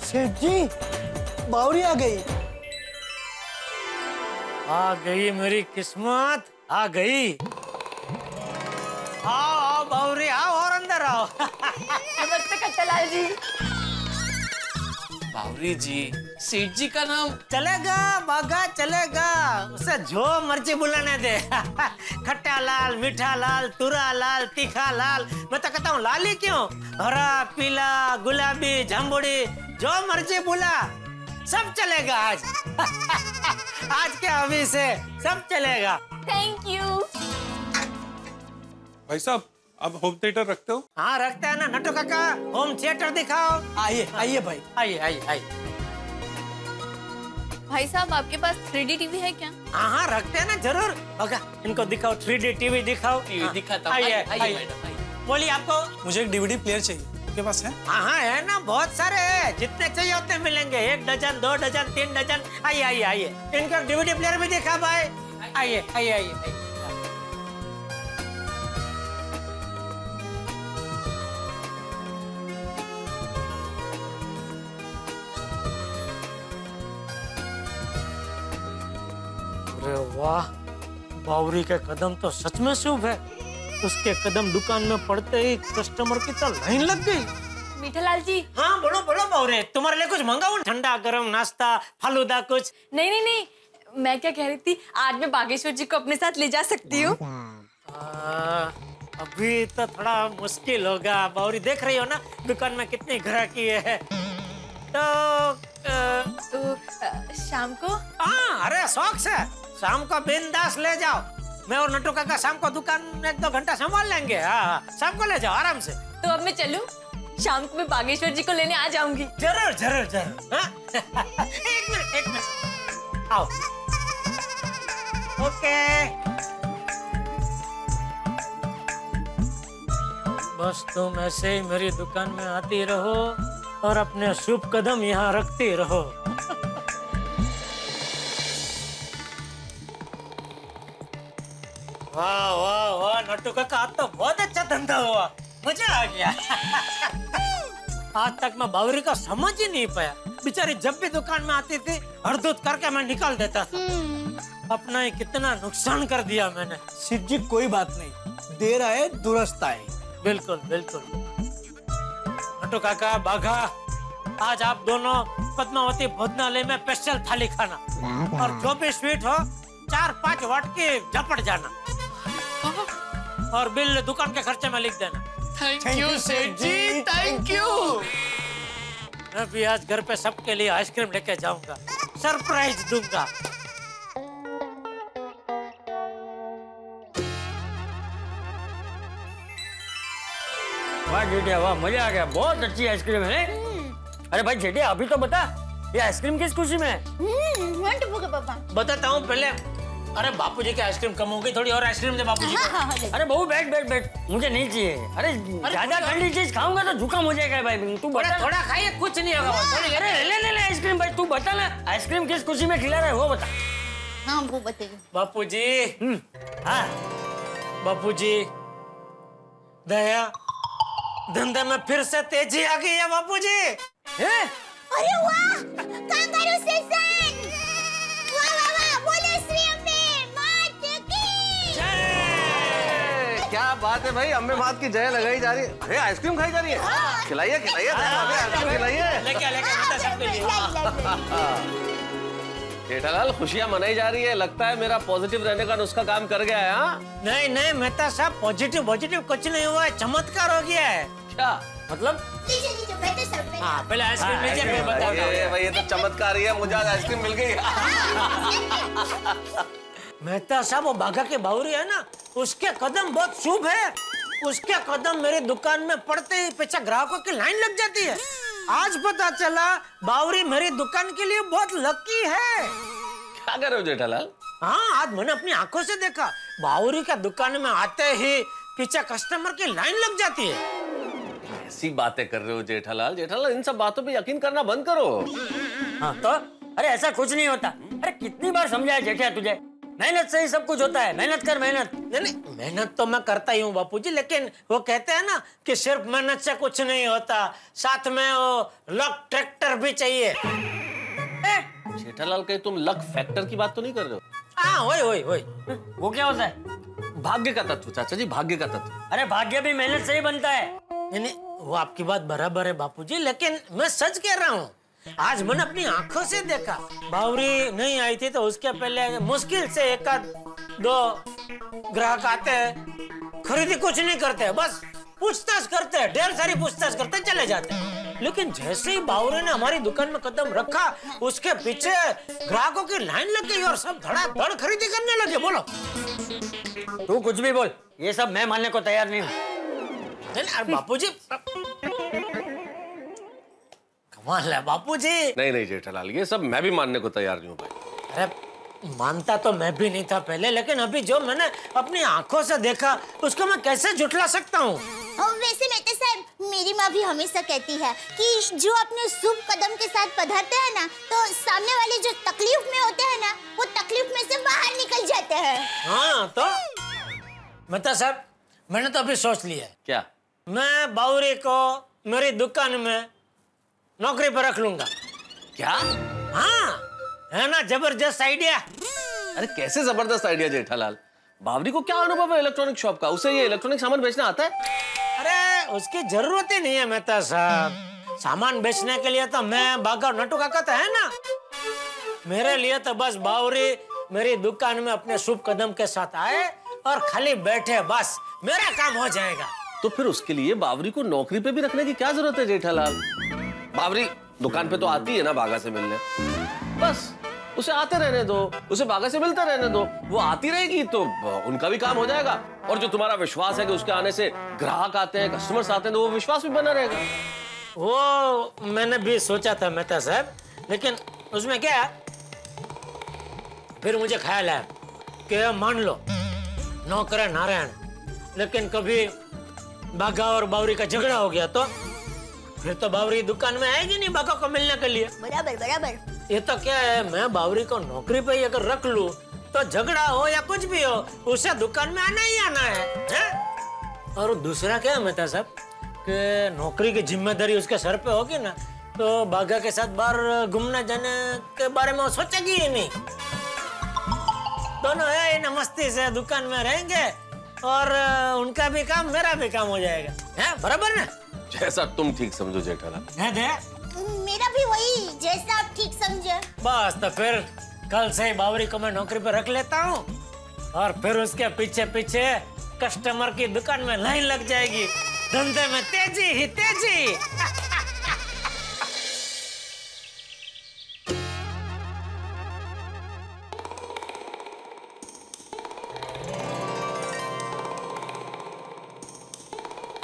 Speaker 3: सेठ जी, बावरी आ गई।
Speaker 2: आ गई मेरी किस्मत, आ गई। आओ आओ बावरी, आओ और अंदर आओ।
Speaker 6: नमस्ते कट्टालाल जी।
Speaker 1: बावरी जी, सेठ जी का नाम
Speaker 2: चलेगा बागा चलेगा, उसे जो मर्जी बुलाने दे। खट्टा लाल, मीठा लाल, तुरा लाल, तीखा लाल, मैं तो कहता हूँ लाल ही क्यों, हरा, पीला, गुलाबी, जामुड़ी, जो मर्जी बुला, सब चलेगा आज। आज के अभी से सब चलेगा।
Speaker 6: Thank you.
Speaker 11: भाई साहब, अब होम थिएटर रखते हो?
Speaker 2: हाँ रखते हैं ना नट्टू काका, होम थिएटर दिखाओ।
Speaker 3: आइए आइए भाई,
Speaker 2: आइए आइए आइए।
Speaker 6: भाई साहब आपके पास 3D टीवी है क्या?
Speaker 2: हाँ हाँ रखते हैं ना जरूर। होगा इनको दिखाओ, 3D टीवी दिखाओ।
Speaker 1: टीवी दिखाता हूँ।
Speaker 2: आइए
Speaker 1: आइए
Speaker 2: आइए
Speaker 1: मैडम, आइए।
Speaker 2: बोलिए आपको।
Speaker 11: मुझे एक डीवीडी प्लेयर चाहिए, आपके पास है?
Speaker 2: हाँ हाँ है ना, बहुत सारे हैं, जितने चाहिए उतने मिलेंगे। 1 डजन, 2 डजन, 3 डजन। आइए आइए आइए, इनका DVD प्लेयर भी देखा भाई। आइए आइए आइए। अरे वाह, बावरी के कदम तो सच में शुभ है। उसके कदम दुकान में पड़ते ही कस्टमर की तो लाइन लग गई।
Speaker 6: मीठालाल जी।
Speaker 2: हाँ बोलो बोलो बावरे, तुम्हारे लिए कुछ मंगाऊं? ठंडा गरम नाश्ता, फालूदा कुछ?
Speaker 6: नहीं नहीं नहीं, मैं क्या कह रही थी, आज मैं बागेश्वर जी को अपने साथ ले जा सकती हूँ?
Speaker 2: अभी तो थोड़ा मुश्किल होगा बावरी, देख रही हो ना दुकान में कितनी ग्राहकी है।
Speaker 6: तो शाम को?
Speaker 2: हाँ अरे शौक से, शाम को बिंदास ले जाओ। मैं और नट्टू काका शाम को दुकान 1-2 घंटा संभाल लेंगे। हाँ शाम को ले जाओ आराम से।
Speaker 6: तो अब मैं चलूं? शाम को मैं बागेश्वर जी को लेने आ जाऊंगी।
Speaker 2: जरूर जरूर जरूर। हाँ? एक मिनट आओ। ओके बस तुम ऐसे ही मेरी दुकान में आती रहो और अपने शुभ कदम यहाँ रखती रहो। वाह वाह वाह नट्टू काका, आज तो बहुत अच्छा धंधा हुआ, मजा आ गया। आज तक मैं बावरी का समझ ही नहीं पाया। बेचारी जब भी दुकान में आती थी हरदूत करके मैं निकाल देता था। अपना ही कितना नुकसान कर दिया मैंने।
Speaker 3: सिद्ध जी कोई बात नहीं, देर आए दुरुस्त आए।
Speaker 2: बिल्कुल बिल्कुल। नट्टू काका, बाघा, आज आप दोनों पद्मावती भोजनालय में स्पेशल थाली खाना, और जो भी स्वीट हो 4-5 वाट की झपट जाना, और बिल दुकान के खर्चे में लिख देना।
Speaker 1: थैंक यू सेठ जी, थैंक यू।
Speaker 2: मैं भी आज घर पे सबके लिए आइसक्रीम लेके जाऊंगा, सरप्राइज दूंगा।
Speaker 12: वाह जेठिया वाह, मजा आ गया, बहुत अच्छी आइसक्रीम है। अरे भाई जेठिया अभी तो बता, ये आइसक्रीम किस खुशी में है?
Speaker 5: पापा
Speaker 2: बताता हूँ पहले। अरे बापूजी की आइसक्रीम कम हो गई, थोड़ी और आइसक्रीम दे बापूजी को।
Speaker 12: अरे बहू बैठ बैठ बैठ, मुझे नहीं चाहिए। अरे ज्यादा ठंडी चीज खाऊंगा तो जुकाम हो जाएगा भाई। तू बता।
Speaker 2: थोड़ा खाइए, कुछ नहीं होगा।
Speaker 12: अरे ले ले ले आइसक्रीम भाई, तू बता ना आइसक्रीम किस खुशी में खिला रहा है वो बता।
Speaker 5: हाँ वो बताइए
Speaker 2: बापूजी। हाँ बापूजी, दया धंधे में फिर से तेजी आ गई है बापूजी।
Speaker 5: अरे वाह, कांगारू सेशन, वाह वाह वाह, बोले श्री अम्बे मात की
Speaker 4: जय। क्या बात है भाई, अम्बे मात की जय लगाई जा रही है। अरे आइसक्रीम खाई जा रही है। खिलाइए खिलाइए आइसक्रीम खिलाइए। जेठालाल, खुशियां मनाई जा रही है, लगता है मेरा पॉजिटिव रहने का नुस्खा काम कर गया है। हाँ
Speaker 2: नहीं नहीं मेहता साहब, पॉजिटिव कुछ नहीं हुआ है, चमत्कार हो गया है।
Speaker 12: क्या मतलब?
Speaker 2: हाँ पहले आइसक्रीम लीजिए फिर बताता
Speaker 4: भाई ये तो चमत्कार ही है, मुझे आज आइसक्रीम मिल गई।
Speaker 2: मेहता साहब, वो बाघा के बावरी है ना, उसके कदम बहुत शुभ है। उसके कदम मेरी दुकान में पड़ते ही पीछे ग्राहकों की लाइन लग जाती है। आज पता चला बावरी मेरी दुकान के लिए बहुत लकी है।
Speaker 4: क्या कर रहे हो जेठालाल?
Speaker 2: हाँ आज मैंने अपनी आंखों से देखा, बावरी का दुकान में आते ही पीछे कस्टमर की लाइन लग जाती है।
Speaker 4: ऐसी बातें कर रहे हो जेठालाल? जेठालाल इन सब बातों पे यकीन करना बंद करो।
Speaker 12: हाँ तो अरे ऐसा कुछ नहीं होता। अरे कितनी बार समझाया जेठिया तुझे, मेहनत से ही सब कुछ होता है, मेहनत कर मेहनत।
Speaker 2: नहीं मेहनत तो मैं करता ही हूँ बापूजी, लेकिन वो कहते हैं ना कि सिर्फ मेहनत से कुछ नहीं होता, साथ में वो लक ट्रैक्टर भी चाहिए।
Speaker 4: जेठालाल कहीं तुम लक फैक्टर की बात तो नहीं कर रहे हो?
Speaker 2: हाँ वही वही वही।
Speaker 12: वो क्या होता है?
Speaker 4: भाग्य का तत्व चाचा जी, भाग्य का तत्व।
Speaker 12: अरे भाग्य भी मेहनत से ही बनता है।
Speaker 2: नहीं वो आपकी बात बराबर है बापूजी, लेकिन मैं सच कह रहा हूँ, आज मैंने अपनी आंखों से देखा। बावरी नहीं आई थी तो उसके पहले मुश्किल से एक दो ग्राहक आते हैं, खरीदी कुछ नहीं करते, बस पूछताछ करते हैं, ढेर सारी पूछताछ करते चले जाते हैं। लेकिन जैसे ही बावरी ने हमारी दुकान में कदम रखा, उसके पीछे ग्राहकों की लाइन लग गई और सब धड़ाधड़ खरीदी करने लगे। बोलो
Speaker 12: तू कुछ भी बोल, ये सब मैं मानने को तैयार नहीं हूँ।
Speaker 2: बापूजी कमाल है बापूजी।
Speaker 4: नहीं जेठालाल, ये सब मैं भी मानने को तैयार नहीं हूँ भाई।
Speaker 2: अरे मानता तो मैं भी नहीं था पहले, लेकिन अभी जो मैंने अपनी आंखों से देखा उसको मैं कैसे झुठला सकता हूँ।
Speaker 5: वैसे मेहता साहब, मेरी माँ भी हमेशा कहती है कि जो अपने शुभ कदम के साथ पधारते हैं ना, तो सामने वाले जो तकलीफ में होते हैं ना, वो तकलीफ में से बाहर निकल जाते हैं।
Speaker 2: हाँ तो मेहता साहब, मैंने तो अभी सोच लिया है।
Speaker 4: क्या?
Speaker 2: मैं बावरी को मेरी दुकान में नौकरी पर रख लूंगा।
Speaker 4: क्या?
Speaker 2: हाँ, है ना जबरदस्त आइडिया।
Speaker 4: अरे कैसे जबरदस्त आइडिया जेठालाल? बावरी को क्या अनुभव है इलेक्ट्रॉनिक शॉप का? उसे ये इलेक्ट्रॉनिक सामान बेचना आता है?
Speaker 2: अरे उसकी जरूरत ही नहीं है मेहता साहब। सामान बेचने के लिए तो मैं बागा और नटू काका तो है ना। मेरे लिए तो बस बावरी मेरी दुकान में अपने शुभ कदम के साथ आए और खाली बैठे, बस मेरा काम हो जाएगा।
Speaker 4: तो फिर उसके लिए बावरी को नौकरी पे भी रखने की क्या जरूरत है जेठालाल? बावरी दुकान पे तो आती है ना बागा से मिलने, बस उसे आते रहने दो, उसे बागा से मिलते रहने दो, वो आती रहेगी तो उनका भी काम हो जाएगा। और जो तुम्हारा विश्वास है कि उसके आने से ग्राहक आते हैं, कस्टमर्स आते हैं, तो वो विश्वास भी बना रहेगा।
Speaker 2: वो मैंने भी सोचा था मेहता साहब, लेकिन उसमें क्या है, फिर मुझे ख्याल है कि मान लो नौकर नारायण, लेकिन कभी बागा और बावरी का झगड़ा हो गया तो फिर तो बावरी दुकान में आएगी नहीं बागा को मिलने के लिए।
Speaker 5: बराबर बराबर।
Speaker 2: ये तो क्या है, मैं बावरी को नौकरी पे अगर रख लूं तो झगड़ा हो या कुछ भी हो, उसे दुकान में आना ही आना है? और दूसरा क्या है मेहता साहब कि नौकरी की जिम्मेदारी उसके सर पे होगी ना, तो बागा के साथ बाहर घूमने जाने के बारे में वो सोचेगी ही नहीं। दोनों है इन मस्ती से दुकान में रहेंगे और उनका भी काम मेरा भी काम हो जाएगा, है बराबर ना?
Speaker 4: जैसा तुम ठीक समझो जेठालाल।
Speaker 5: मेरा भी वही, जैसा आप ठीक समझे।
Speaker 2: बस तो फिर कल से बावरी को मैं नौकरी पर रख लेता हूँ और फिर उसके पीछे पीछे कस्टमर की दुकान में लाइन लग जाएगी, धंधे में तेजी ही तेजी।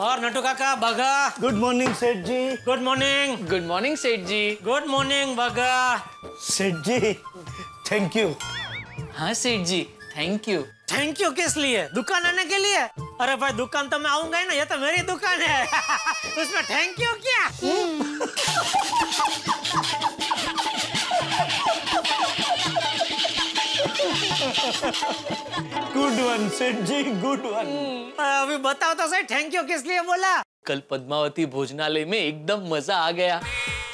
Speaker 2: और नटू काका, बागा।
Speaker 3: गुड मॉर्निंग सेठ जी।
Speaker 2: Good morning.
Speaker 1: गुड मॉर्निंग सेठ जी।
Speaker 2: गुड मॉर्निंग बागा।
Speaker 3: सेठ जी थैंक यू।
Speaker 1: हाँ सेठ जी थैंक यू।
Speaker 2: थैंक यू किस लिए? दुकान आने के लिए? अरे भाई दुकान तो मैं आऊंगा ही ना, ये तो मेरी दुकान है। उसमें थैंक यू क्या?
Speaker 3: गुड वन सेठ जी, गुड वन।
Speaker 2: अभी बताओ तो सही, थैंक यू किस लिए बोला?
Speaker 1: कल पद्मावती भोजनालय में एकदम मजा आ गया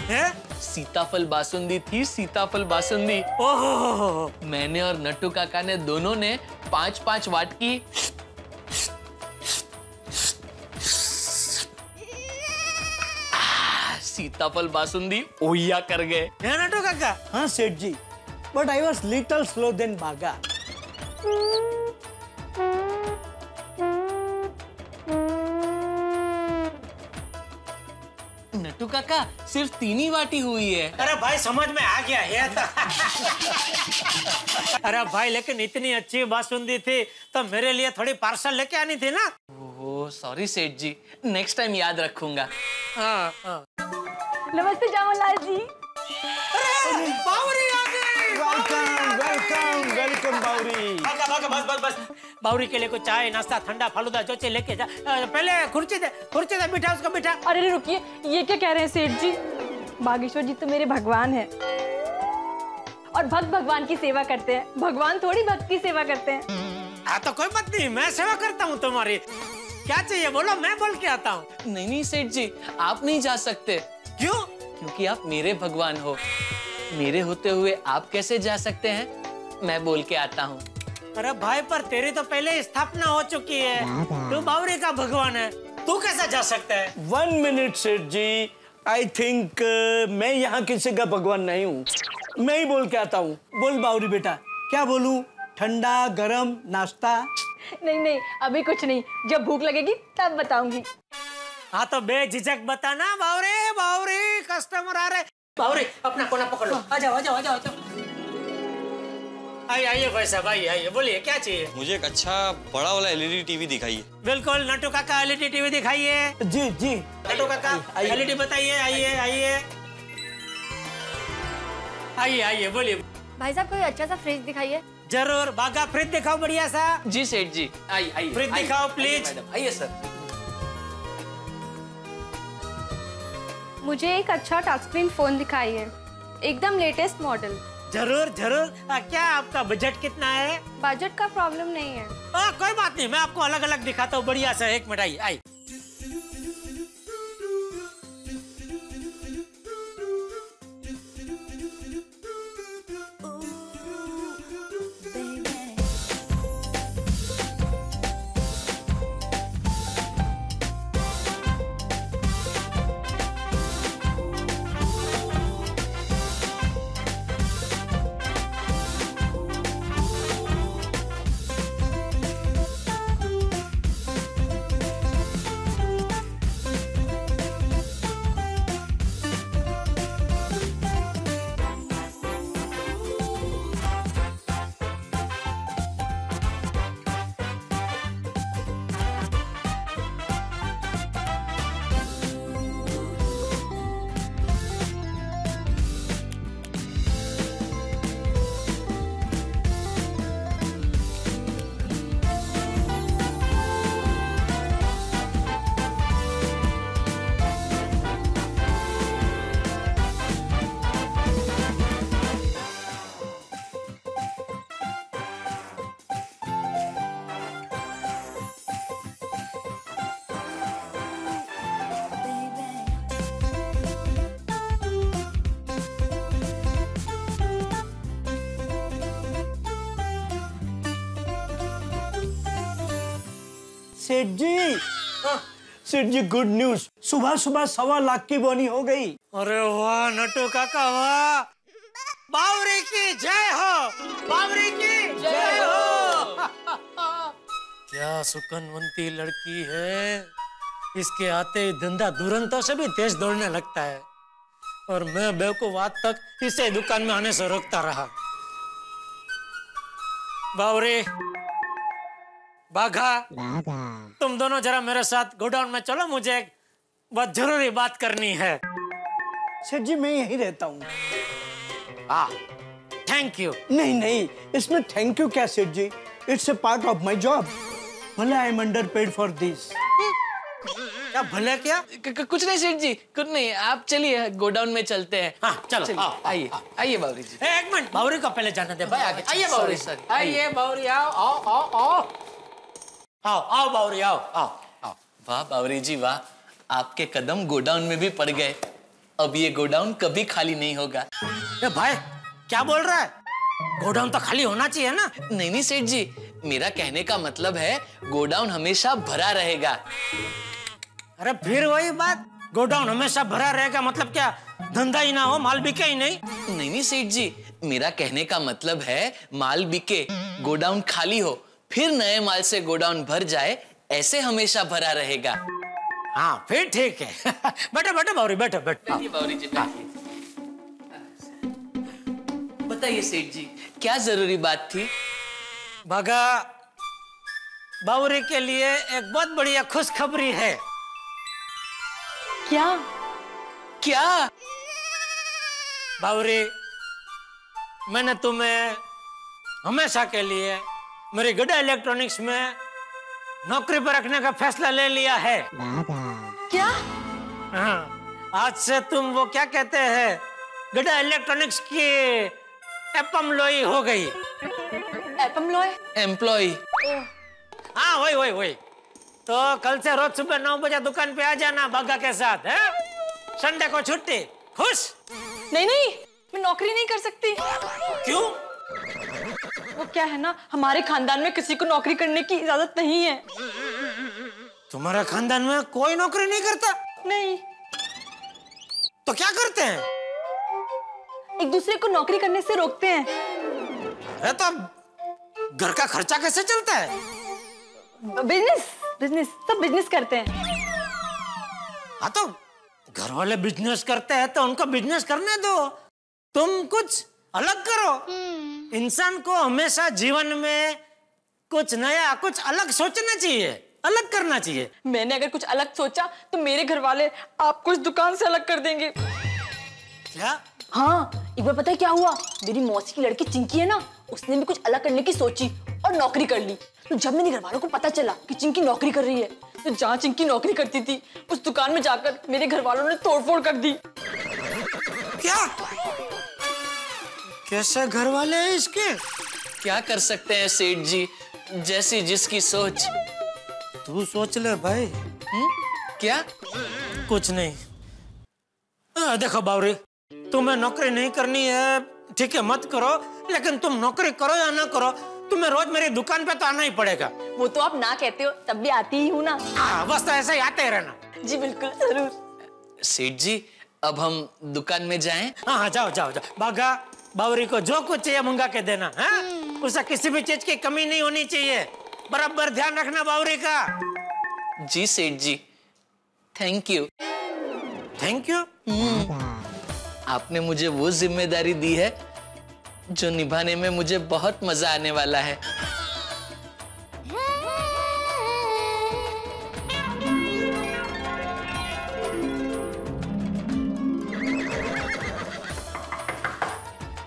Speaker 2: है?
Speaker 1: सीताफल बासुंदी थी, सीताफल बासुंदी।
Speaker 2: ओहो,
Speaker 1: मैंने और नट्टू काका ने दोनों ने 5-5 वाटकी सीताफल बासुंदी ओहिया कर गए।
Speaker 2: है नट्टू काका?
Speaker 3: हाँ सेठ जी, but I was little slow then Bagha.
Speaker 1: Nattu काका सिर्फ 3 ही वाटी हुई है।
Speaker 2: अरे भाई समझ में आ गया ये तो। अरे भाई लेकिन इतनी अच्छी बासुंदी थी तो मेरे लिए थोड़ी पार्सल लेके आनी थी ना।
Speaker 1: ओह सॉरी सेठ जी, नेक्स्ट टाइम याद रखूंगा।
Speaker 2: हाँ हाँ।
Speaker 6: नमस्ते जामनलाल जी।
Speaker 2: अरे बावरी आ गई।
Speaker 3: वेलकम वेलकम वेलकम बावरी।
Speaker 2: बस बस बावरी के लिए कुछ चाय नाश्ता ठंडा फालूदा जो चाहिए लेके जा। पहले कुर्सी दे बिठा उसको बिठा।
Speaker 6: अरे रुकिए, ये क्या कह रहे हैं सेठ जी? बागेश्वर जी तो मेरे भगवान हैं और भक्त भगवान की सेवा करते हैं, भगवान थोड़ी भक्त की सेवा करते हैं।
Speaker 2: हाँ तो कोई बात नहीं, मैं सेवा करता हूँ तुम्हारी। क्या चाहिए बोलो, मैं बोल के आता हूँ।
Speaker 1: नहीं सेठ जी, आप नहीं जा सकते।
Speaker 2: क्यों?
Speaker 1: क्योंकि आप मेरे भगवान हो। मेरे होते हुए आप कैसे जा सकते हैं? मैं बोल के आता हूँ।
Speaker 2: अरे भाई पर तेरी तो पहले स्थापना हो चुकी है, तू बावरी का भगवान है, तू कैसे जा सकता है?
Speaker 3: 1 मिनट सेठ जी, आई थिंक मैं यहाँ किसी का भगवान नहीं हूँ, मैं ही बोल के आता हूँ। बोल बावरी बेटा, क्या बोलूँ? ठंडा गरम नाश्ता?
Speaker 6: नहीं नहीं, अभी कुछ नहीं, जब भूख लगेगी तब बताऊंगी।
Speaker 2: हाँ तो बेझिझक बताना। बावरी बावरी कस्टमर आ रहे। बावरी अपना कोना पकड़ लो। आ जाओ आ जाओ आ जाओ। आइए आइए भाई साहब, आइए आइए, बोलिए क्या चाहिए?
Speaker 8: मुझे एक अच्छा बड़ा वाला एलईडी टीवी दिखाइए।
Speaker 2: बिल्कुल नटू काका एलईडी टीवी दिखाइए।
Speaker 3: जी जी
Speaker 2: नटू काका एलईडी बताइए। आइए आइए आइए आइए, बोलिए।
Speaker 6: भाई साहब कोई अच्छा सा फ्रिज दिखाइए।
Speaker 2: जरूर, बागा फ्रिज दिखाओ बढ़िया सा।
Speaker 1: जी सेठ जी, आइए आइए।
Speaker 2: फ्रिज दिखाओ प्लीज।
Speaker 1: आइए सर।
Speaker 13: मुझे एक अच्छा टच स्क्रीन फोन दिखाइए, एकदम लेटेस्ट मॉडल।
Speaker 2: जरूर जरूर। क्या आपका बजट कितना है?
Speaker 13: बजट का प्रॉब्लम नहीं है।
Speaker 2: कोई बात नहीं, मैं आपको अलग अलग दिखाता हूँ बढ़िया सा। एक मिनट, आइए आइए।
Speaker 3: सेठ जी, सेठ जी गुड न्यूज, सुबह सुबह 1.25 लाख की बोनी हो गई।
Speaker 2: अरे वाह नटू काका वाह, बावरी की जय हो, बावरी की जय हो। क्या सुकनवंती लड़की है, इसके आते ही धंधा दुरंतों से भी तेज दौड़ने लगता है, और मैं बेवकूफ आज तक इसे दुकान में आने से रोकता रहा। बावरी बाघा, तुम दोनों जरा मेरे साथ गोडाउन में चलो, मुझे एक बहुत जरूरी बात करनी है।
Speaker 3: सेठ जी मैं यहीं रहता हूँ।
Speaker 2: Thank you.
Speaker 3: नहीं नहीं, इसमें थैंक यू क्या सेठ जी, it's a part of my job. भले I am underpaid for this.
Speaker 2: क्या भले क्या?
Speaker 1: कुछ नहीं सेठ जी, कुछ नहीं, आप चलिए गोडाउन में चलते हैं।
Speaker 2: हाँ चलो,
Speaker 1: आइए आइए बावरी जी।
Speaker 2: एक मिनट, बावरी को पहले जाने दे भाई, आगे। आइए
Speaker 1: Sorry,
Speaker 2: बावरी,
Speaker 1: sorry,
Speaker 2: आइए बावरी, आओ आओ आओ आओ आओ आओ बावरी, आओ आओ आओ।
Speaker 1: वाह बावरी जी वाह, आपके कदम गोडाउन में भी पड़ गए। अब ये गोडाउन कभी खाली नहीं होगा।
Speaker 2: ए भाई क्या बोल रहा है? गोडाउन तो खाली होना चाहिए ना?
Speaker 1: नहीं नहीं सेठ जी, मेरा कहने का मतलब है गोडाउन हमेशा भरा रहेगा।
Speaker 2: अरे फिर वही बात, गोडाउन हमेशा भरा रहेगा मतलब क्या धंधा ही ना हो, माल बिके ही नहीं?
Speaker 1: नहीं नहीं सेठ जी, मेरा कहने का मतलब है माल बिके, गोडाउन खाली हो, फिर नए माल से गोडाउन भर जाए, ऐसे हमेशा भरा रहेगा।
Speaker 2: हाँ फिर ठीक है। बैठो बैठो बावरी, बैठो बैठो।
Speaker 1: बावरी जी बैठिए। बताइए सेठ जी, क्या जरूरी बात थी?
Speaker 2: भागा, बावरी के लिए एक बहुत बढ़िया खुशखबरी है।
Speaker 6: क्या?
Speaker 1: क्या?
Speaker 2: बावरी, मैंने तुम्हें हमेशा के लिए मेरी गड्ढा इलेक्ट्रॉनिक्स में नौकरी पर रखने का फैसला ले लिया है।
Speaker 6: क्या?
Speaker 2: हाँ, आज से तुम वो क्या कहते हैं, गड्ढा इलेक्ट्रॉनिक्स की एम्प्लॉय हो गई।
Speaker 1: एम्प्लॉय?
Speaker 2: हाँ वही वही वही। तो कल से रोज सुबह 9 बजे दुकान पे आ जाना बागा के साथ, है? संडे को छुट्टी। खुश?
Speaker 6: नहीं नहीं, मैं नौकरी नहीं कर सकती।
Speaker 2: क्यों?
Speaker 6: वो क्या है ना, हमारे खानदान में किसी को नौकरी करने की इजाजत नहीं है।
Speaker 2: तुम्हारे खानदान में कोई नौकरी नहीं करता?
Speaker 6: नहीं।
Speaker 2: तो क्या करते हैं?
Speaker 6: एक दूसरे को नौकरी करने से रोकते हैं।
Speaker 2: है तो घर का खर्चा कैसे चलता है?
Speaker 6: बिजनेस बिजनेस सब बिजनेस करते हैं।
Speaker 2: हाँ तो घर वाले बिजनेस करते हैं तो उनको बिजनेस करने दो, तुम कुछ अलग करो। इंसान को हमेशा जीवन में कुछ नया, कुछ अलग सोचना चाहिए, अलग करना चाहिए।
Speaker 6: मैंने अगर कुछ अलग सोचा तो मेरे घर वाले आपको इस दुकान से अलग कर देंगे।
Speaker 2: क्या?
Speaker 6: हाँ, एक बार पता है क्या हुआ, मेरी मौसी की लड़की चिंकी है ना, उसने भी कुछ अलग करने की सोची और नौकरी कर ली। तो जब मेरे घर वालों को पता चला कि चिंकी नौकरी कर रही है, तो जहाँ चिंकी नौकरी करती थी उस दुकान में जाकर मेरे घर वालों ने तोड़फोड़ कर दी।
Speaker 2: क्या? कैसे घर वाले हैं इसके?
Speaker 1: क्या कर सकते हैं सेठ जी, जैसी जिसकी सोच।
Speaker 2: तू सोच ले भाई।
Speaker 1: क्या?
Speaker 2: कुछ नहीं। देखो बावरी, तुम्हें नौकरी नहीं करनी है, ठीक है, मत करो, लेकिन तुम नौकरी करो या ना करो, तुम्हें रोज मेरी दुकान पे तो आना ही पड़ेगा।
Speaker 6: वो तो आप ना कहते हो तब भी आती ही हूँ ना।
Speaker 2: हाँ, बस तो ऐसे ही आते रहना।
Speaker 6: जी बिल्कुल, जरूर।
Speaker 1: सेठ जी, अब हम दुकान में जाएं?
Speaker 2: हाँ, जाओ जाओ जाओ। बागा, बावरी को जो कुछ चाहिए मंगा के देना, हाँ? उसे किसी भी चीज की कमी नहीं होनी चाहिए। बराबर ध्यान रखना बावरी का।
Speaker 1: जी सेठ जी, थैंक यू।
Speaker 2: Thank you?
Speaker 1: आपने मुझे वो जिम्मेदारी दी है जो निभाने में मुझे बहुत मजा आने वाला है।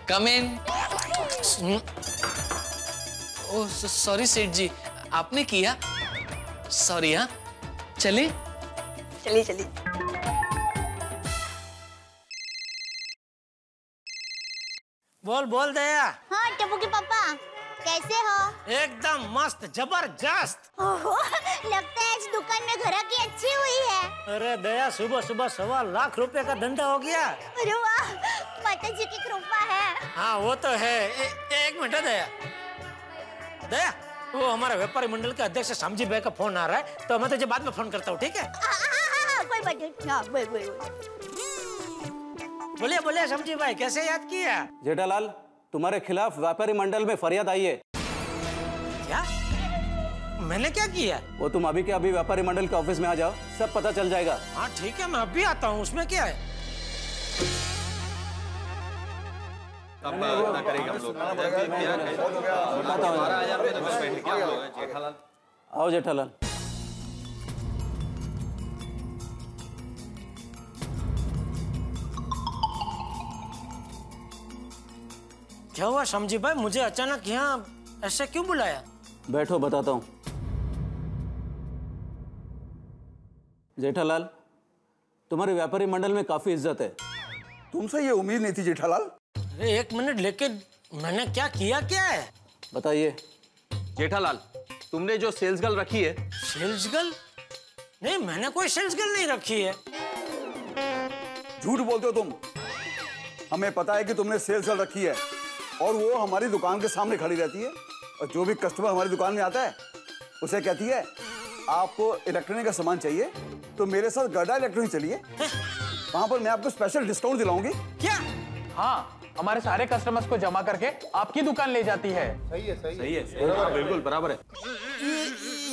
Speaker 1: कम इन। ओह सॉरी सेठ जी, आपने किया? सॉरी। हाँ, चलिए
Speaker 6: चलिए चलिए।
Speaker 2: बोल बोल दया।
Speaker 5: हाँ टप्पू के पापा, कैसे हो?
Speaker 2: एकदम मस्त, जबरदस्त।
Speaker 5: ओहो, लगता है आज दुकान में ग्राहकी अच्छी हुई है।
Speaker 2: अरे दया, सुबह सुबह 1.25 लाख रुपए का धंधा हो गया।
Speaker 5: अरे वाह, माता जी की कृपा है।
Speaker 2: हाँ वो तो है। एक मिनट दया। दया, वो हमारे व्यापारी मंडल के अध्यक्ष शामजी भाई का फोन आ रहा है, तो मैं तुझे बाद में फोन करता हूँ, ठीक है?
Speaker 5: कोई बात नहीं। हाँ, बोल।
Speaker 2: बोलिए बोलिए शामजी भाई, कैसे याद किया?
Speaker 14: जेठालाल, तुम्हारे खिलाफ व्यापारी मंडल में फरियाद आई है।
Speaker 2: क्या? मैंने क्या किया?
Speaker 14: वो तुम अभी के अभी व्यापारी मंडल के ऑफिस में आ जाओ, सब पता चल जाएगा।
Speaker 2: हाँ ठीक है, मैं अभी आता हूँ, उसमें क्या है?
Speaker 14: आओ जेठालाल।
Speaker 2: क्या हुआ शामजी भाई, मुझे अचानक यहाँ ऐसे क्यों बुलाया?
Speaker 14: बैठो, बताता हूँ। जेठालाल, तुम्हारे व्यापारी मंडल में काफी इज्जत है।
Speaker 10: तुमसे ये उम्मीद नहीं थी जेठालाल।
Speaker 2: अरे एक मिनट, लेकिन मैंने क्या किया, क्या है?
Speaker 14: बताइए।
Speaker 15: जेठालाल, तुमने जो सेल्स गर्ल रखी है।
Speaker 2: Sales girl? नहीं, मैंने कोई सेल्स गर्ल नहीं रखी है।
Speaker 10: झूठ बोलते हो तुम। हमें पता है कि तुमने सेल्स गर्ल रखी है और वो हमारी दुकान के सामने खड़ी रहती है, और जो भी कस्टमर हमारी दुकान में आता है उसे कहती है आपको इलेक्ट्रॉनिक का सामान चाहिए तो मेरे साथ गड्ढा इलेक्ट्रॉनिक चलिए, वहां पर मैं आपको स्पेशल डिस्काउंट दिलाऊंगी।
Speaker 2: क्या?
Speaker 16: हाँ, हमारे सारे कस्टमर्स को जमा करके आपकी दुकान ले जाती है।
Speaker 10: सही है।
Speaker 15: बिल्कुल बराबर है।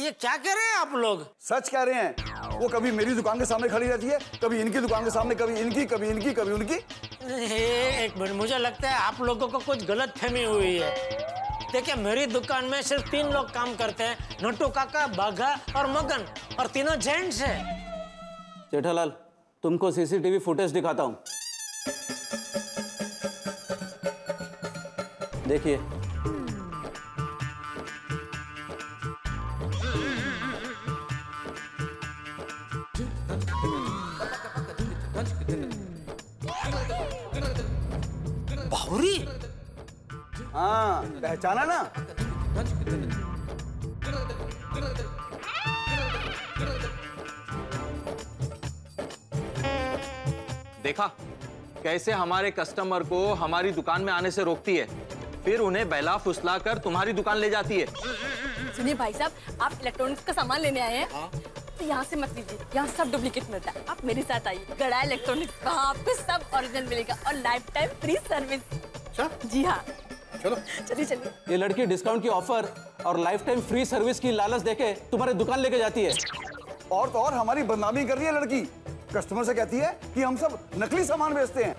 Speaker 2: ये क्या कह रहे हैं आप लोग?
Speaker 10: सच कह रहे हैं। वो कभी मेरी दुकान के सामने खड़ी रहती है, कभी इनकी दुकान के सामने, कभी इनकी, कभी इनकी, कभी उनकी।
Speaker 2: एक मिनट, मुझे लगता है आप लोगों को कुछ गलतफहमी हुई है। देखिए, मेरी दुकान में सिर्फ 3 लोग काम करते हैं, नट्टू काका, बाघा और मगन, और तीनों जेंट्स हैं।
Speaker 14: जेठालाल, तुमको सीसीटीवी फुटेज दिखाता हूँ, देखिए।
Speaker 2: बाहुरी?
Speaker 10: हाँ, पहचाना ना?
Speaker 15: देखा कैसे हमारे कस्टमर को हमारी दुकान में आने से रोकती है, फिर उन्हें बहला फुसला कर तुम्हारी दुकान ले जाती है।
Speaker 6: सुनिए भाई साहब, आप इलेक्ट्रॉनिक्स का सामान लेने आए हैं? तो यहाँ से मत लीजिए, यहाँ सब डुप्लीकेट मिलता है। आप मेरे साथ आइए, गड़ा इलेक्ट्रॉनिक्स, वहाँ आपको सब ओरिजिनल मिलेगा और लाइफ टाइम फ्री सर्विस। जी हाँ,
Speaker 14: चलो
Speaker 6: चलिए चलिए।
Speaker 14: ये लड़की डिस्काउंट की ऑफर और लाइफ टाइम फ्री सर्विस की लालच देके तुम्हारे दुकान लेके जाती है।
Speaker 10: और तो और हमारी बदनामी कर रही है लड़की। कस्टमर से कहती है कि हम सब नकली सामान बेचते हैं।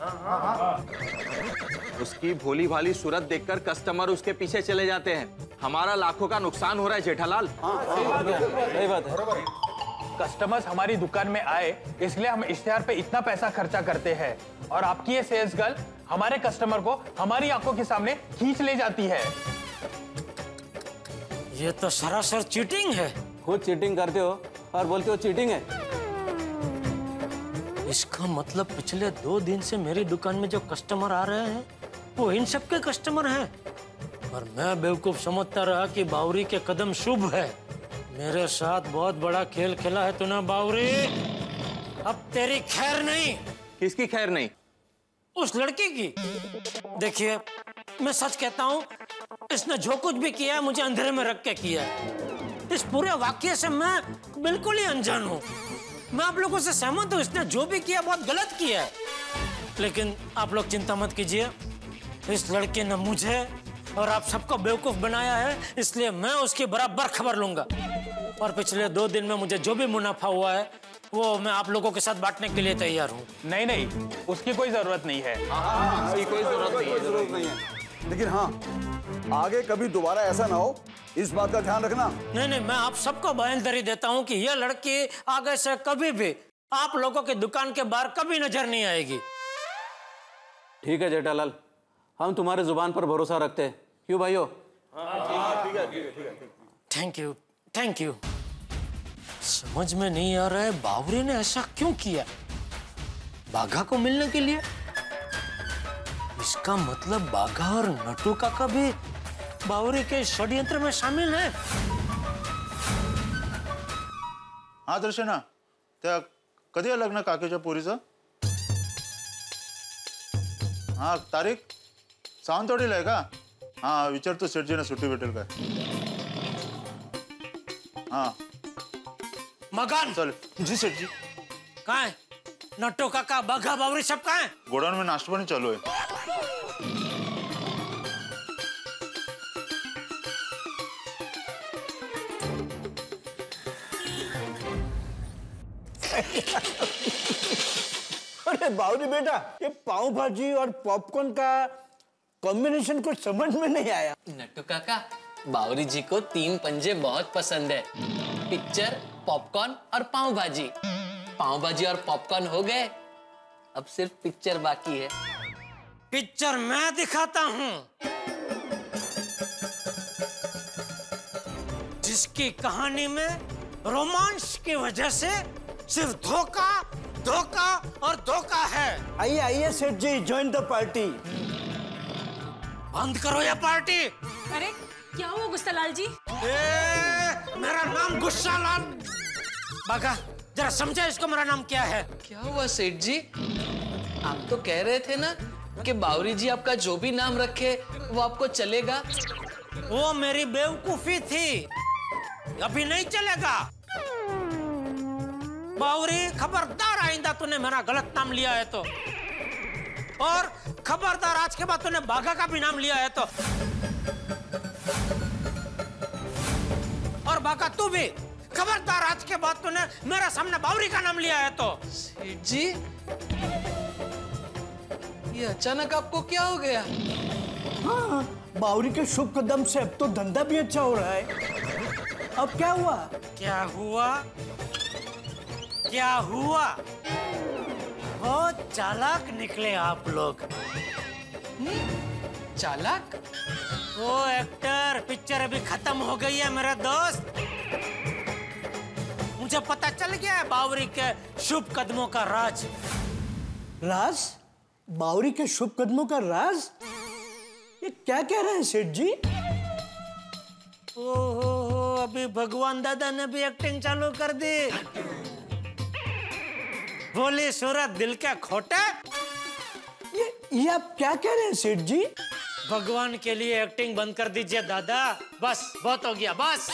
Speaker 15: उसकी भोली भाली सूरत देखकर कस्टमर उसके पीछे चले जाते हैं। हमारा लाखों का नुकसान हो रहा है जेठालाल।
Speaker 14: सही बात है।
Speaker 16: कस्टमर्स हमारी दुकान में आए इसलिए हम इश्तिहार पे इतना पैसा खर्चा करते हैं और आपकी ये सेल्स गर्ल हमारे कस्टमर को हमारी आंखों के सामने खींच ले जाती है।
Speaker 2: ये तो सरासर चीटिंग है।
Speaker 14: खुद चीटिंग करते हो और बोलते हो चीटिंग है।
Speaker 2: इसका मतलब पिछले 2 दिन से मेरी दुकान में जो कस्टमर आ रहे हैं वो इन सब के कस्टमर हैं और मैं बेवकूफ समझता रहा कि बावरी के कदम शुभ है। मेरे साथ बहुत बड़ा खेल खेला है तूने बावरी। अब तेरी खैर नहीं।
Speaker 15: किसकी खैर नहीं?
Speaker 2: उस लड़की की। देखिए मैं सच कहता हूँ, इसने जो कुछ भी किया है मुझे अंधेरे में रख के किया है। इस पूरे वाक्य से मैं बिल्कुल ही अनजान हूँ। मैं आप लोगों से सहमत हूँ, इसने जो भी किया बहुत गलत किया है। लेकिन आप लोग चिंता मत कीजिए, इस लड़के ने मुझे और आप सबको बेवकूफ बनाया है, इसलिए मैं उसकी बराबर खबर लूंगा। और पिछले 2 दिन में मुझे जो भी मुनाफा हुआ है वो मैं आप लोगों के साथ बांटने के लिए तैयार हूँ।
Speaker 16: नहीं नहीं, उसकी कोई जरूरत नहीं है।
Speaker 10: कोई जरूरत नहीं है। लेकिन हाँ, आगे कभी दोबारा ऐसा ना हो, इस बात का ध्यान रखना।
Speaker 2: नहीं नहीं, मैं आप सबको बांयधरी देता हूँ कि यह लड़की आगे से कभी भी आप लोगों की दुकान के बाहर कभी नजर नहीं आएगी।
Speaker 14: ठीक है जेठालाल, हम तुम्हारे जुबान पर भरोसा रखते हैं। क्यों भाइयों?
Speaker 2: Thank you, thank you. समझ में नहीं आ रहा है बावरी ने ऐसा क्यों किया। बाघा को मिलने के लिए? इसका मतलब बाघा और नटू काका भी बावरी के षड्यंत्र में शामिल है।
Speaker 17: हाँ दर्शना, त्या कधी आहे लग्न काकेच्या पोरीचं? हाँ तारीख सावंतवाडीला आहे का? हाँ विचारतो सेठजीने सुट्टी भेटेल काय। हाँ
Speaker 2: मकान
Speaker 17: चल जी सेठजी।
Speaker 2: कहाँ है नट्टू काका, बाघा, बावरी सब कहाँ है?
Speaker 17: गोडाउन में नाश्ता पानी चालू है।
Speaker 3: अरे बावरी बेटा, ये पाव भाजी और पॉपकॉर्न का कॉम्बिनेशन कुछ समझ में नहीं आया।
Speaker 1: नट्टू काका, बावरी जी को 3 पंजे बहुत पसंद है। पिक्चर, पॉपकॉर्न और पाव भाजी। पाव भाजी और पॉपकॉर्न हो गए, अब सिर्फ पिक्चर बाकी है।
Speaker 2: पिक्चर मैं दिखाता हूँ, जिसकी कहानी में रोमांस की वजह से सिर्फ धोखा, धोखा और धोखा है।
Speaker 3: आइए आइए सेठ जी, ज्वाइन द पार्टी।
Speaker 2: बंद करो ये पार्टी।
Speaker 6: अरे क्या हुआ गुस्सालाल जी?
Speaker 2: मेरा नाम गुस्सालाल। बाघा जरा समझा इसको मेरा नाम क्या है।
Speaker 1: क्या हुआ सेठ जी? आप तो कह रहे थे ना कि बावरी जी आपका जो भी नाम रखे वो आपको चलेगा।
Speaker 2: वो मेरी बेवकूफी थी, अभी नहीं चलेगा। बावरी खबरदार, आइंदा तूने मेरा गलत नाम लिया है तो, और खबरदार आज के बाद तूने बाघा का भी नाम लिया है तो, और बाघा तू भी खबरदार आज के बाद तूने मेरे सामने बावरी का नाम लिया है तो।
Speaker 1: सेठ जी, ये अचानक आपको क्या हो गया?
Speaker 3: हाँ, बावरी के शुभ कदम से अब तो धंधा भी अच्छा हो रहा है। अब क्या हुआ?
Speaker 2: क्या हुआ? क्या हुआ? बहुत चालाक निकले आप लोग।
Speaker 1: चालाक?
Speaker 2: वो एक्टर, पिक्चर अभी खत्म हो गई है मेरे दोस्त। मुझे पता चल गया है बावरी के शुभ कदमों का राज।
Speaker 3: राज? बावरी के शुभ कदमों का राज? ये क्या कह रहे हैं सेठ जी?
Speaker 2: ओहो, अभी भगवान दादा ने भी एक्टिंग चालू कर दी। बोली सूरत दिल के खोटे।
Speaker 3: ये आप क्या कह रहे हैं सेठ जी?
Speaker 2: भगवान के लिए एक्टिंग बंद कर दीजिए दादा, बस बहुत हो गया, बस।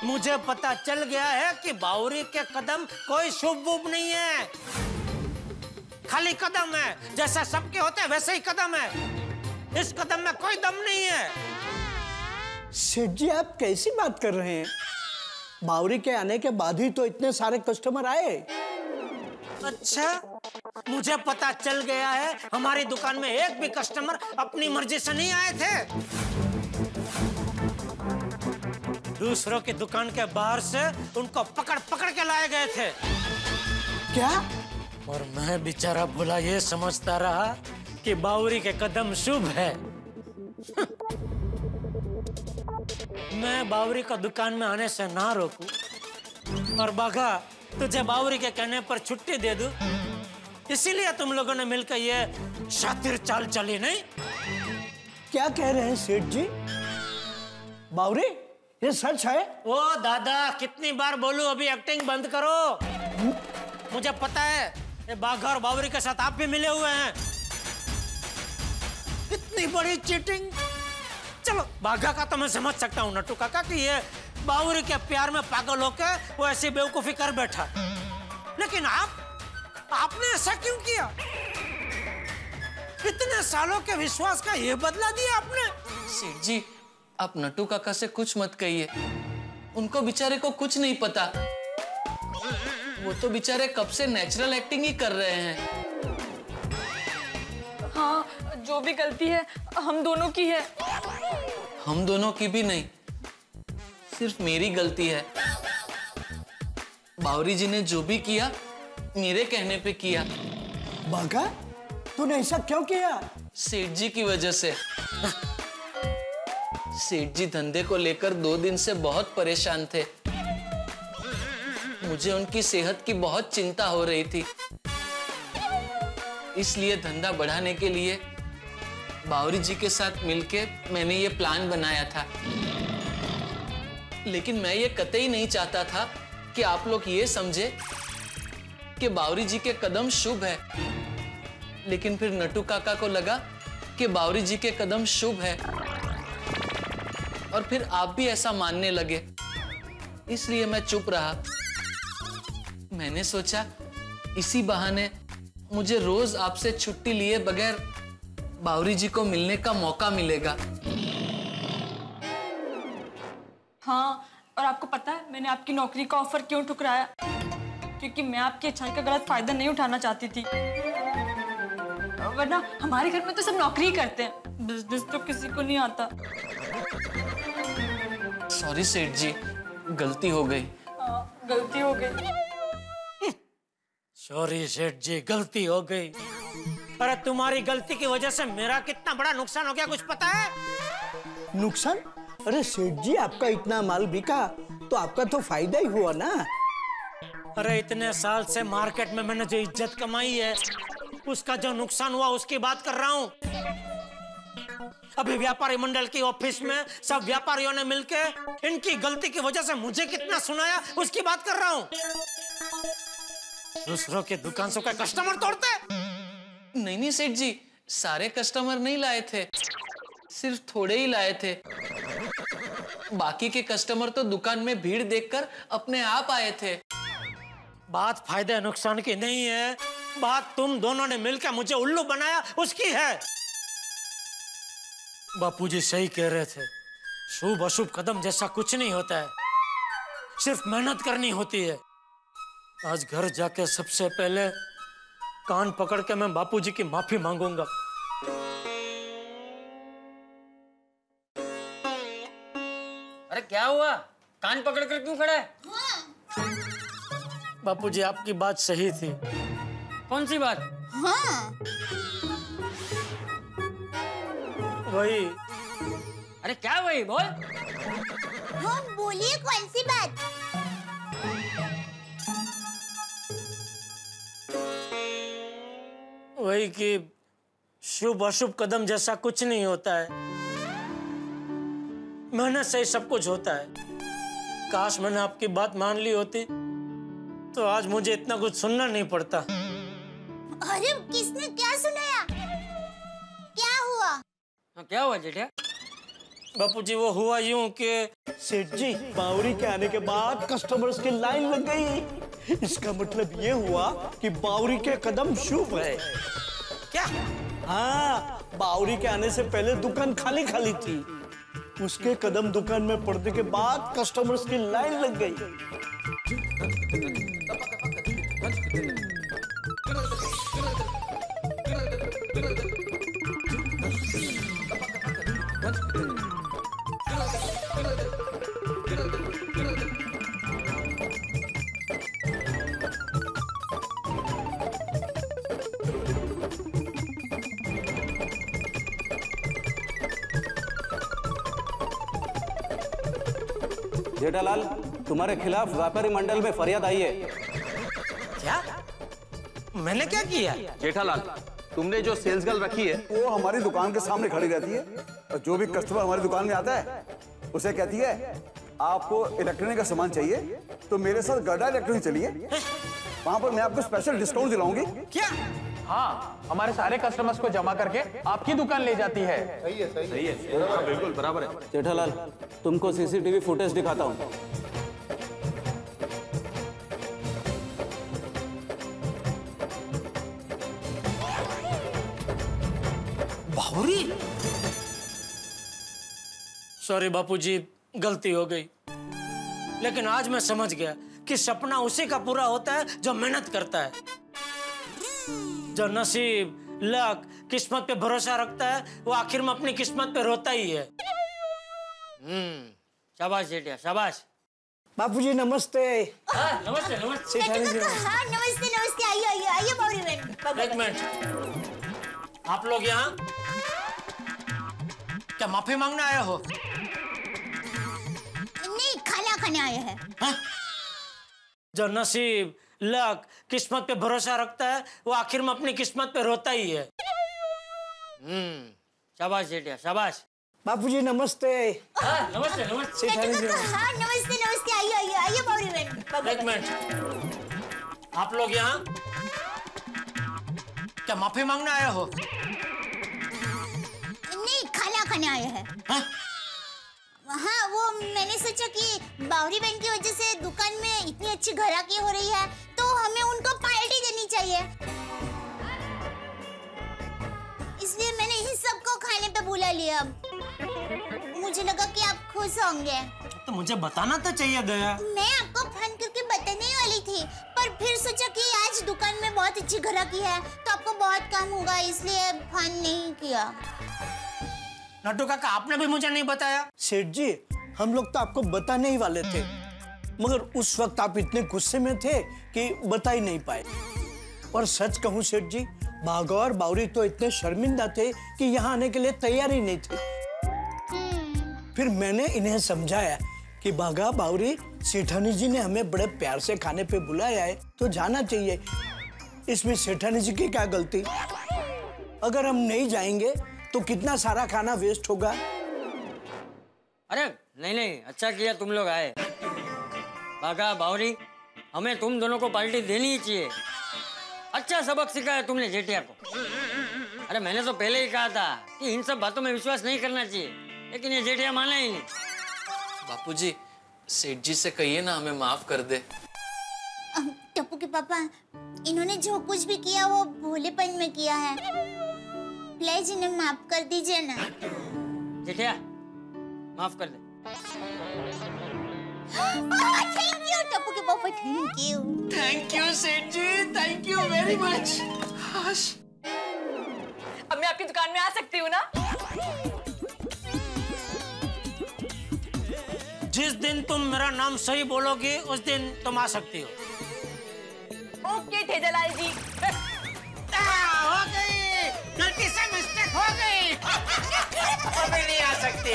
Speaker 2: मुझे पता चल गया है कि बावरी के कदम कोई शुभ वुभ नहीं है, खाली कदम है। जैसा सबके होते हैं वैसे ही कदम है। इस कदम में कोई दम नहीं है।
Speaker 3: सेठ जी आप कैसी बात कर रहे हैं? बावरी के आने के बाद ही तो इतने सारे कस्टमर आए।
Speaker 2: अच्छा, मुझे पता चल गया है हमारी दुकान में एक भी कस्टमर अपनी मर्जी से नहीं आए थे। दूसरों की दुकान के बाहर से उनको पकड़ पकड़ के लाए गए थे।
Speaker 3: क्या?
Speaker 2: और मैं बेचारा भुला ये समझता रहा कि बावरी के कदम शुभ है। मैं बावरी को दुकान में आने से ना रोकूं और बाघा तुझे बावरी के कहने पर छुट्टी दे दूं, इसीलिए तुम लोगों ने मिलकर ये शातिर चाल चली नहीं?
Speaker 3: क्या कह रहे हैं सेठ जी? बावरी ये सच है?
Speaker 2: ओ दादा कितनी बार बोलूं, अभी एक्टिंग बंद करो। मुझे पता है ये बाघा और बावरी के साथ आप भी मिले हुए हैं। इतनी बड़ी चीटिंग। चलो बाघा का तो मैं समझ सकता हूँ नट्टू काका कि ये बावरी के प्यार में पागल होकर वो ऐसी बेवकूफी कर बैठा, लेकिन आपने ऐसा क्यों किया? इतने सालों के विश्वास का ये बदला दिया आपने।
Speaker 1: सेठ जी आप नट्टू काका से कुछ मत कहिए, उनको बेचारे को कुछ नहीं पता। वो तो बेचारे कब से नेचुरल एक्टिंग ही कर रहे हैं।
Speaker 6: हाँ, जो भी गलती है हम दोनों की है।
Speaker 1: हम दोनों की भी नहीं, सिर्फ मेरी गलती है। बावरी जी ने जो भी किया मेरे कहने पे किया।
Speaker 3: बाघा तूने ऐसा क्यों किया?
Speaker 1: सेठ जी की वजह से। सेठ जी धंधे को लेकर 2 दिन से बहुत परेशान थे। मुझे उनकी सेहत की बहुत चिंता हो रही थी, इसलिए धंधा बढ़ाने के लिए बावरी जी के साथ मिलके मैंने ये प्लान बनाया था। लेकिन मैं ये कतई नहीं चाहता था कि आप लोग ये समझे कि बावरी जी के कदम शुभ है। लेकिन फिर नट्टू काका को लगा कि बावरी जी के कदम शुभ है और फिर आप भी ऐसा मानने लगे, इसलिए मैं चुप रहा। मैंने सोचा इसी बहाने मुझे रोज आपसे छुट्टी लिए बगैर बावरी जी को मिलने का मौका मिलेगा।
Speaker 6: हाँ, और आपको पता है मैंने आपकी नौकरी का ऑफर क्यों ठुकराया? क्योंकि मैं आपकी अच्छाई का गलत फायदा नहीं उठाना चाहती थी। वरना हमारे घर में तो सब नौकरी ही करते हैं, बिजनेस तो किसी को नहीं आता।
Speaker 1: सॉरी सेठ जी, गलती हो गई।
Speaker 6: गलती हो गई।
Speaker 2: सॉरी सेठ जी, गलती हो गई। अरे तुम्हारी गलती की वजह से मेरा कितना बड़ा नुकसान हो गया कुछ पता है?
Speaker 3: नुकसान? अरे सेठ जी आपका इतना माल बिका तो आपका तो फायदा ही हुआ ना।
Speaker 2: अरे इतने साल से मार्केट में मैंने जो इज्जत कमाई है उसका जो नुकसान हुआ उसकी बात कर रहा हूँ। अभी व्यापारी मंडल की ऑफिस में सब व्यापारियों ने मिलके इनकी गलती की वजह से मुझे कितना सुनाया उसकी बात कर रहा हूँ। दूसरों की दुकान से कोई कस्टमर तोड़ते?
Speaker 1: नहीं सेठ जी, सारे कस्टमर नहीं लाए थे, सिर्फ थोड़े ही लाए थे। बाकी के कस्टमर तो दुकान में भीड़ देखकर अपने आप आए थे।
Speaker 2: बात फायदे नुकसान की नहीं है, बात तुम दोनों ने मिलकर मुझे उल्लू बनाया उसकी है। बापूजी सही कह रहे थे, शुभ अशुभ कदम जैसा कुछ नहीं होता है, सिर्फ मेहनत करनी होती है। आज घर जाके सबसे पहले कान पकड़ के मैं बापूजी की माफी मांगूंगा।
Speaker 12: अरे क्या हुआ? कान पकड़ कर क्यों खड़ा है?
Speaker 2: बापूजी आपकी बात सही थी।
Speaker 12: कौन सी बात?
Speaker 5: हाँ।
Speaker 2: वही।
Speaker 12: अरे क्या वही? बोल।
Speaker 5: हाँ बोलिए, कौन सी बात?
Speaker 2: वही कि शुभ अशुभ कदम जैसा कुछ नहीं होता है, मेहनत से ही सब कुछ होता है। काश मैंने आपकी बात मान ली होती तो आज मुझे इतना कुछ सुनना नहीं पड़ता।
Speaker 5: अरे किसने क्या सुनाया? क्या हुआ?
Speaker 12: हाँ क्या हुआ जेठिया?
Speaker 2: बापूजी वो हुआ यूं कि
Speaker 3: सेठ जी बावरी के आने के बाद कस्टमर्स की लाइन लग गई। इसका मतलब ये हुआ कि बावरी के कदम शुभ है।
Speaker 2: क्या?
Speaker 3: हाँ, बावरी के आने से पहले दुकान खाली खाली थी। उसके कदम दुकान में पड़ने के बाद कस्टमर्स की लाइन लग गई।
Speaker 14: जेठालाल, तुम्हारे खिलाफ व्यापारी मंडल में फरियाद आई है।
Speaker 2: क्या? मैंने क्या किया?
Speaker 15: जेठालाल, तुमने जो सेल्स गर्ल रखी है
Speaker 10: वो हमारी दुकान के सामने खड़ी रहती है और जो भी कस्टमर हमारी दुकान में आता है उसे कहती है आपको इलेक्ट्रॉनिक का सामान चाहिए तो मेरे साथ गड्ढा इलेक्ट्रॉनिक चलिए, वहां पर मैं आपको स्पेशल डिस्काउंट दिलाऊंगी।
Speaker 2: क्या?
Speaker 16: हाँ, हमारे सारे कस्टमर्स को जमा करके आपकी दुकान ले जाती है।
Speaker 15: सही है। हाँ, बिल्कुल बराबर है।
Speaker 14: जेठालाल, तुमको सीसीटीवी फुटेज दिखाता हूँ।
Speaker 2: बावरी? सॉरी बापूजी, गलती हो गई। लेकिन आज मैं समझ गया कि सपना उसी का पूरा होता है जो मेहनत करता है, जो नसीब, लक, किस्मत पे भरोसा रखता है, वो आखिर में अपनी किस्मत पे रोता ही है। शाबाश जेठिया, शाबाश।
Speaker 3: बापूजी नमस्ते।
Speaker 2: नमस्ते नमस्ते।
Speaker 5: हाँ नमस्ते नमस्ते, आइए आइए आइए बावरी बहन।
Speaker 2: एक मिनट, आप लोग यहाँ क्या माफी मांगने आए हो?
Speaker 5: नहीं, खाना खाने आए हैं।
Speaker 2: हाँ? जो नसीब, लक, किस्मत पे भरोसा रखता है, वो आखिर में अपनी किस्मत पे रोता ही है। शाबाश जेठिया, शाबाश।
Speaker 3: बापूजी नमस्ते।
Speaker 2: नमस्ते नमस्ते।
Speaker 5: हाँ नमस्ते नमस्ते, आइए आइए आइए बावरी बहन।
Speaker 2: एक मिनट, आप लोग यहाँ क्या माफी मांगने आए हो?
Speaker 5: नहीं, खाना खाने आए हैं। हाँ, वो मैंने सोचा कि बावरी बहन की वजह से दुकान में इतनी अच्छी ग्राहकी हो रही है तो हमें उनको पार्टी देनी चाहिए, इसलिए मैंने इन सबको खाने पे बुला लिया। मुझे लगा कि आप खुश होंगे।
Speaker 2: तो मुझे बताना तो चाहिए गया।
Speaker 5: मैं आपको फोन करके बताने वाली थी, पर फिर सोचा कि आज दुकान में बहुत अच्छी ग्राहकी है तो आपको बहुत काम होगा, इसलिए फोन नहीं किया।
Speaker 2: नट्टू काका, आपने भी मुझे नहीं बताया।
Speaker 3: सेठ जी, हम लोग तो आपको बताने ही वाले थे, मगर उस वक्त आप इतने गुस्से में थे कि बता ही नहीं पाए। और सच कहूं सेठ जी, बाघा और बावरी तो इतने शर्मिंदा थे कि यहाँ आने के लिए तैयार ही नहीं थे। फिर मैंने इन्हें समझाया कि बाघा, बावरी, सेठानी जी ने हमें बड़े प्यार से खाने पे बुलाया है तो जाना चाहिए। इसमें सेठानी जी की क्या गलती? अगर हम नहीं जाएंगे तो कितना सारा खाना वेस्ट होगा।
Speaker 12: अरे नहीं, अच्छा किया तुम लोग आए। बाघा, बावरी, हमें तुम दोनों को पार्टी देनी ही चाहिए। अच्छा सबक सिखाया तुमने जेठिया को। अरे मैंने तो पहले ही कहा था कि इन सब बातों में विश्वास नहीं करना चाहिए, लेकिन ये जेठिया माना ही नहीं।
Speaker 1: बापूजी, सेठ जी से कहिए ना हमें माफ कर दे।
Speaker 5: टप्पू के पापा, इन्होंने जो कुछ भी किया वो भोलेपन में किया है, प्लीज इन्हें माफ कर दीजिए ना।
Speaker 12: जेठिया, माफ कर दे।
Speaker 5: थैंक यू टप्पू के पापा, थैंक यू।
Speaker 1: थैंक यू सेठ जी, थैंक यू वेरी मच।
Speaker 6: अब मैं आपकी दुकान में आ सकती हूँ ना?
Speaker 2: जिस दिन तुम मेरा नाम सही बोलोगी उस दिन तुम आ सकती हो।
Speaker 6: ओके ठेजालाल जी।
Speaker 2: हो गई, गलती से मिस्टेक हो गई। अभी नहीं आ सकती।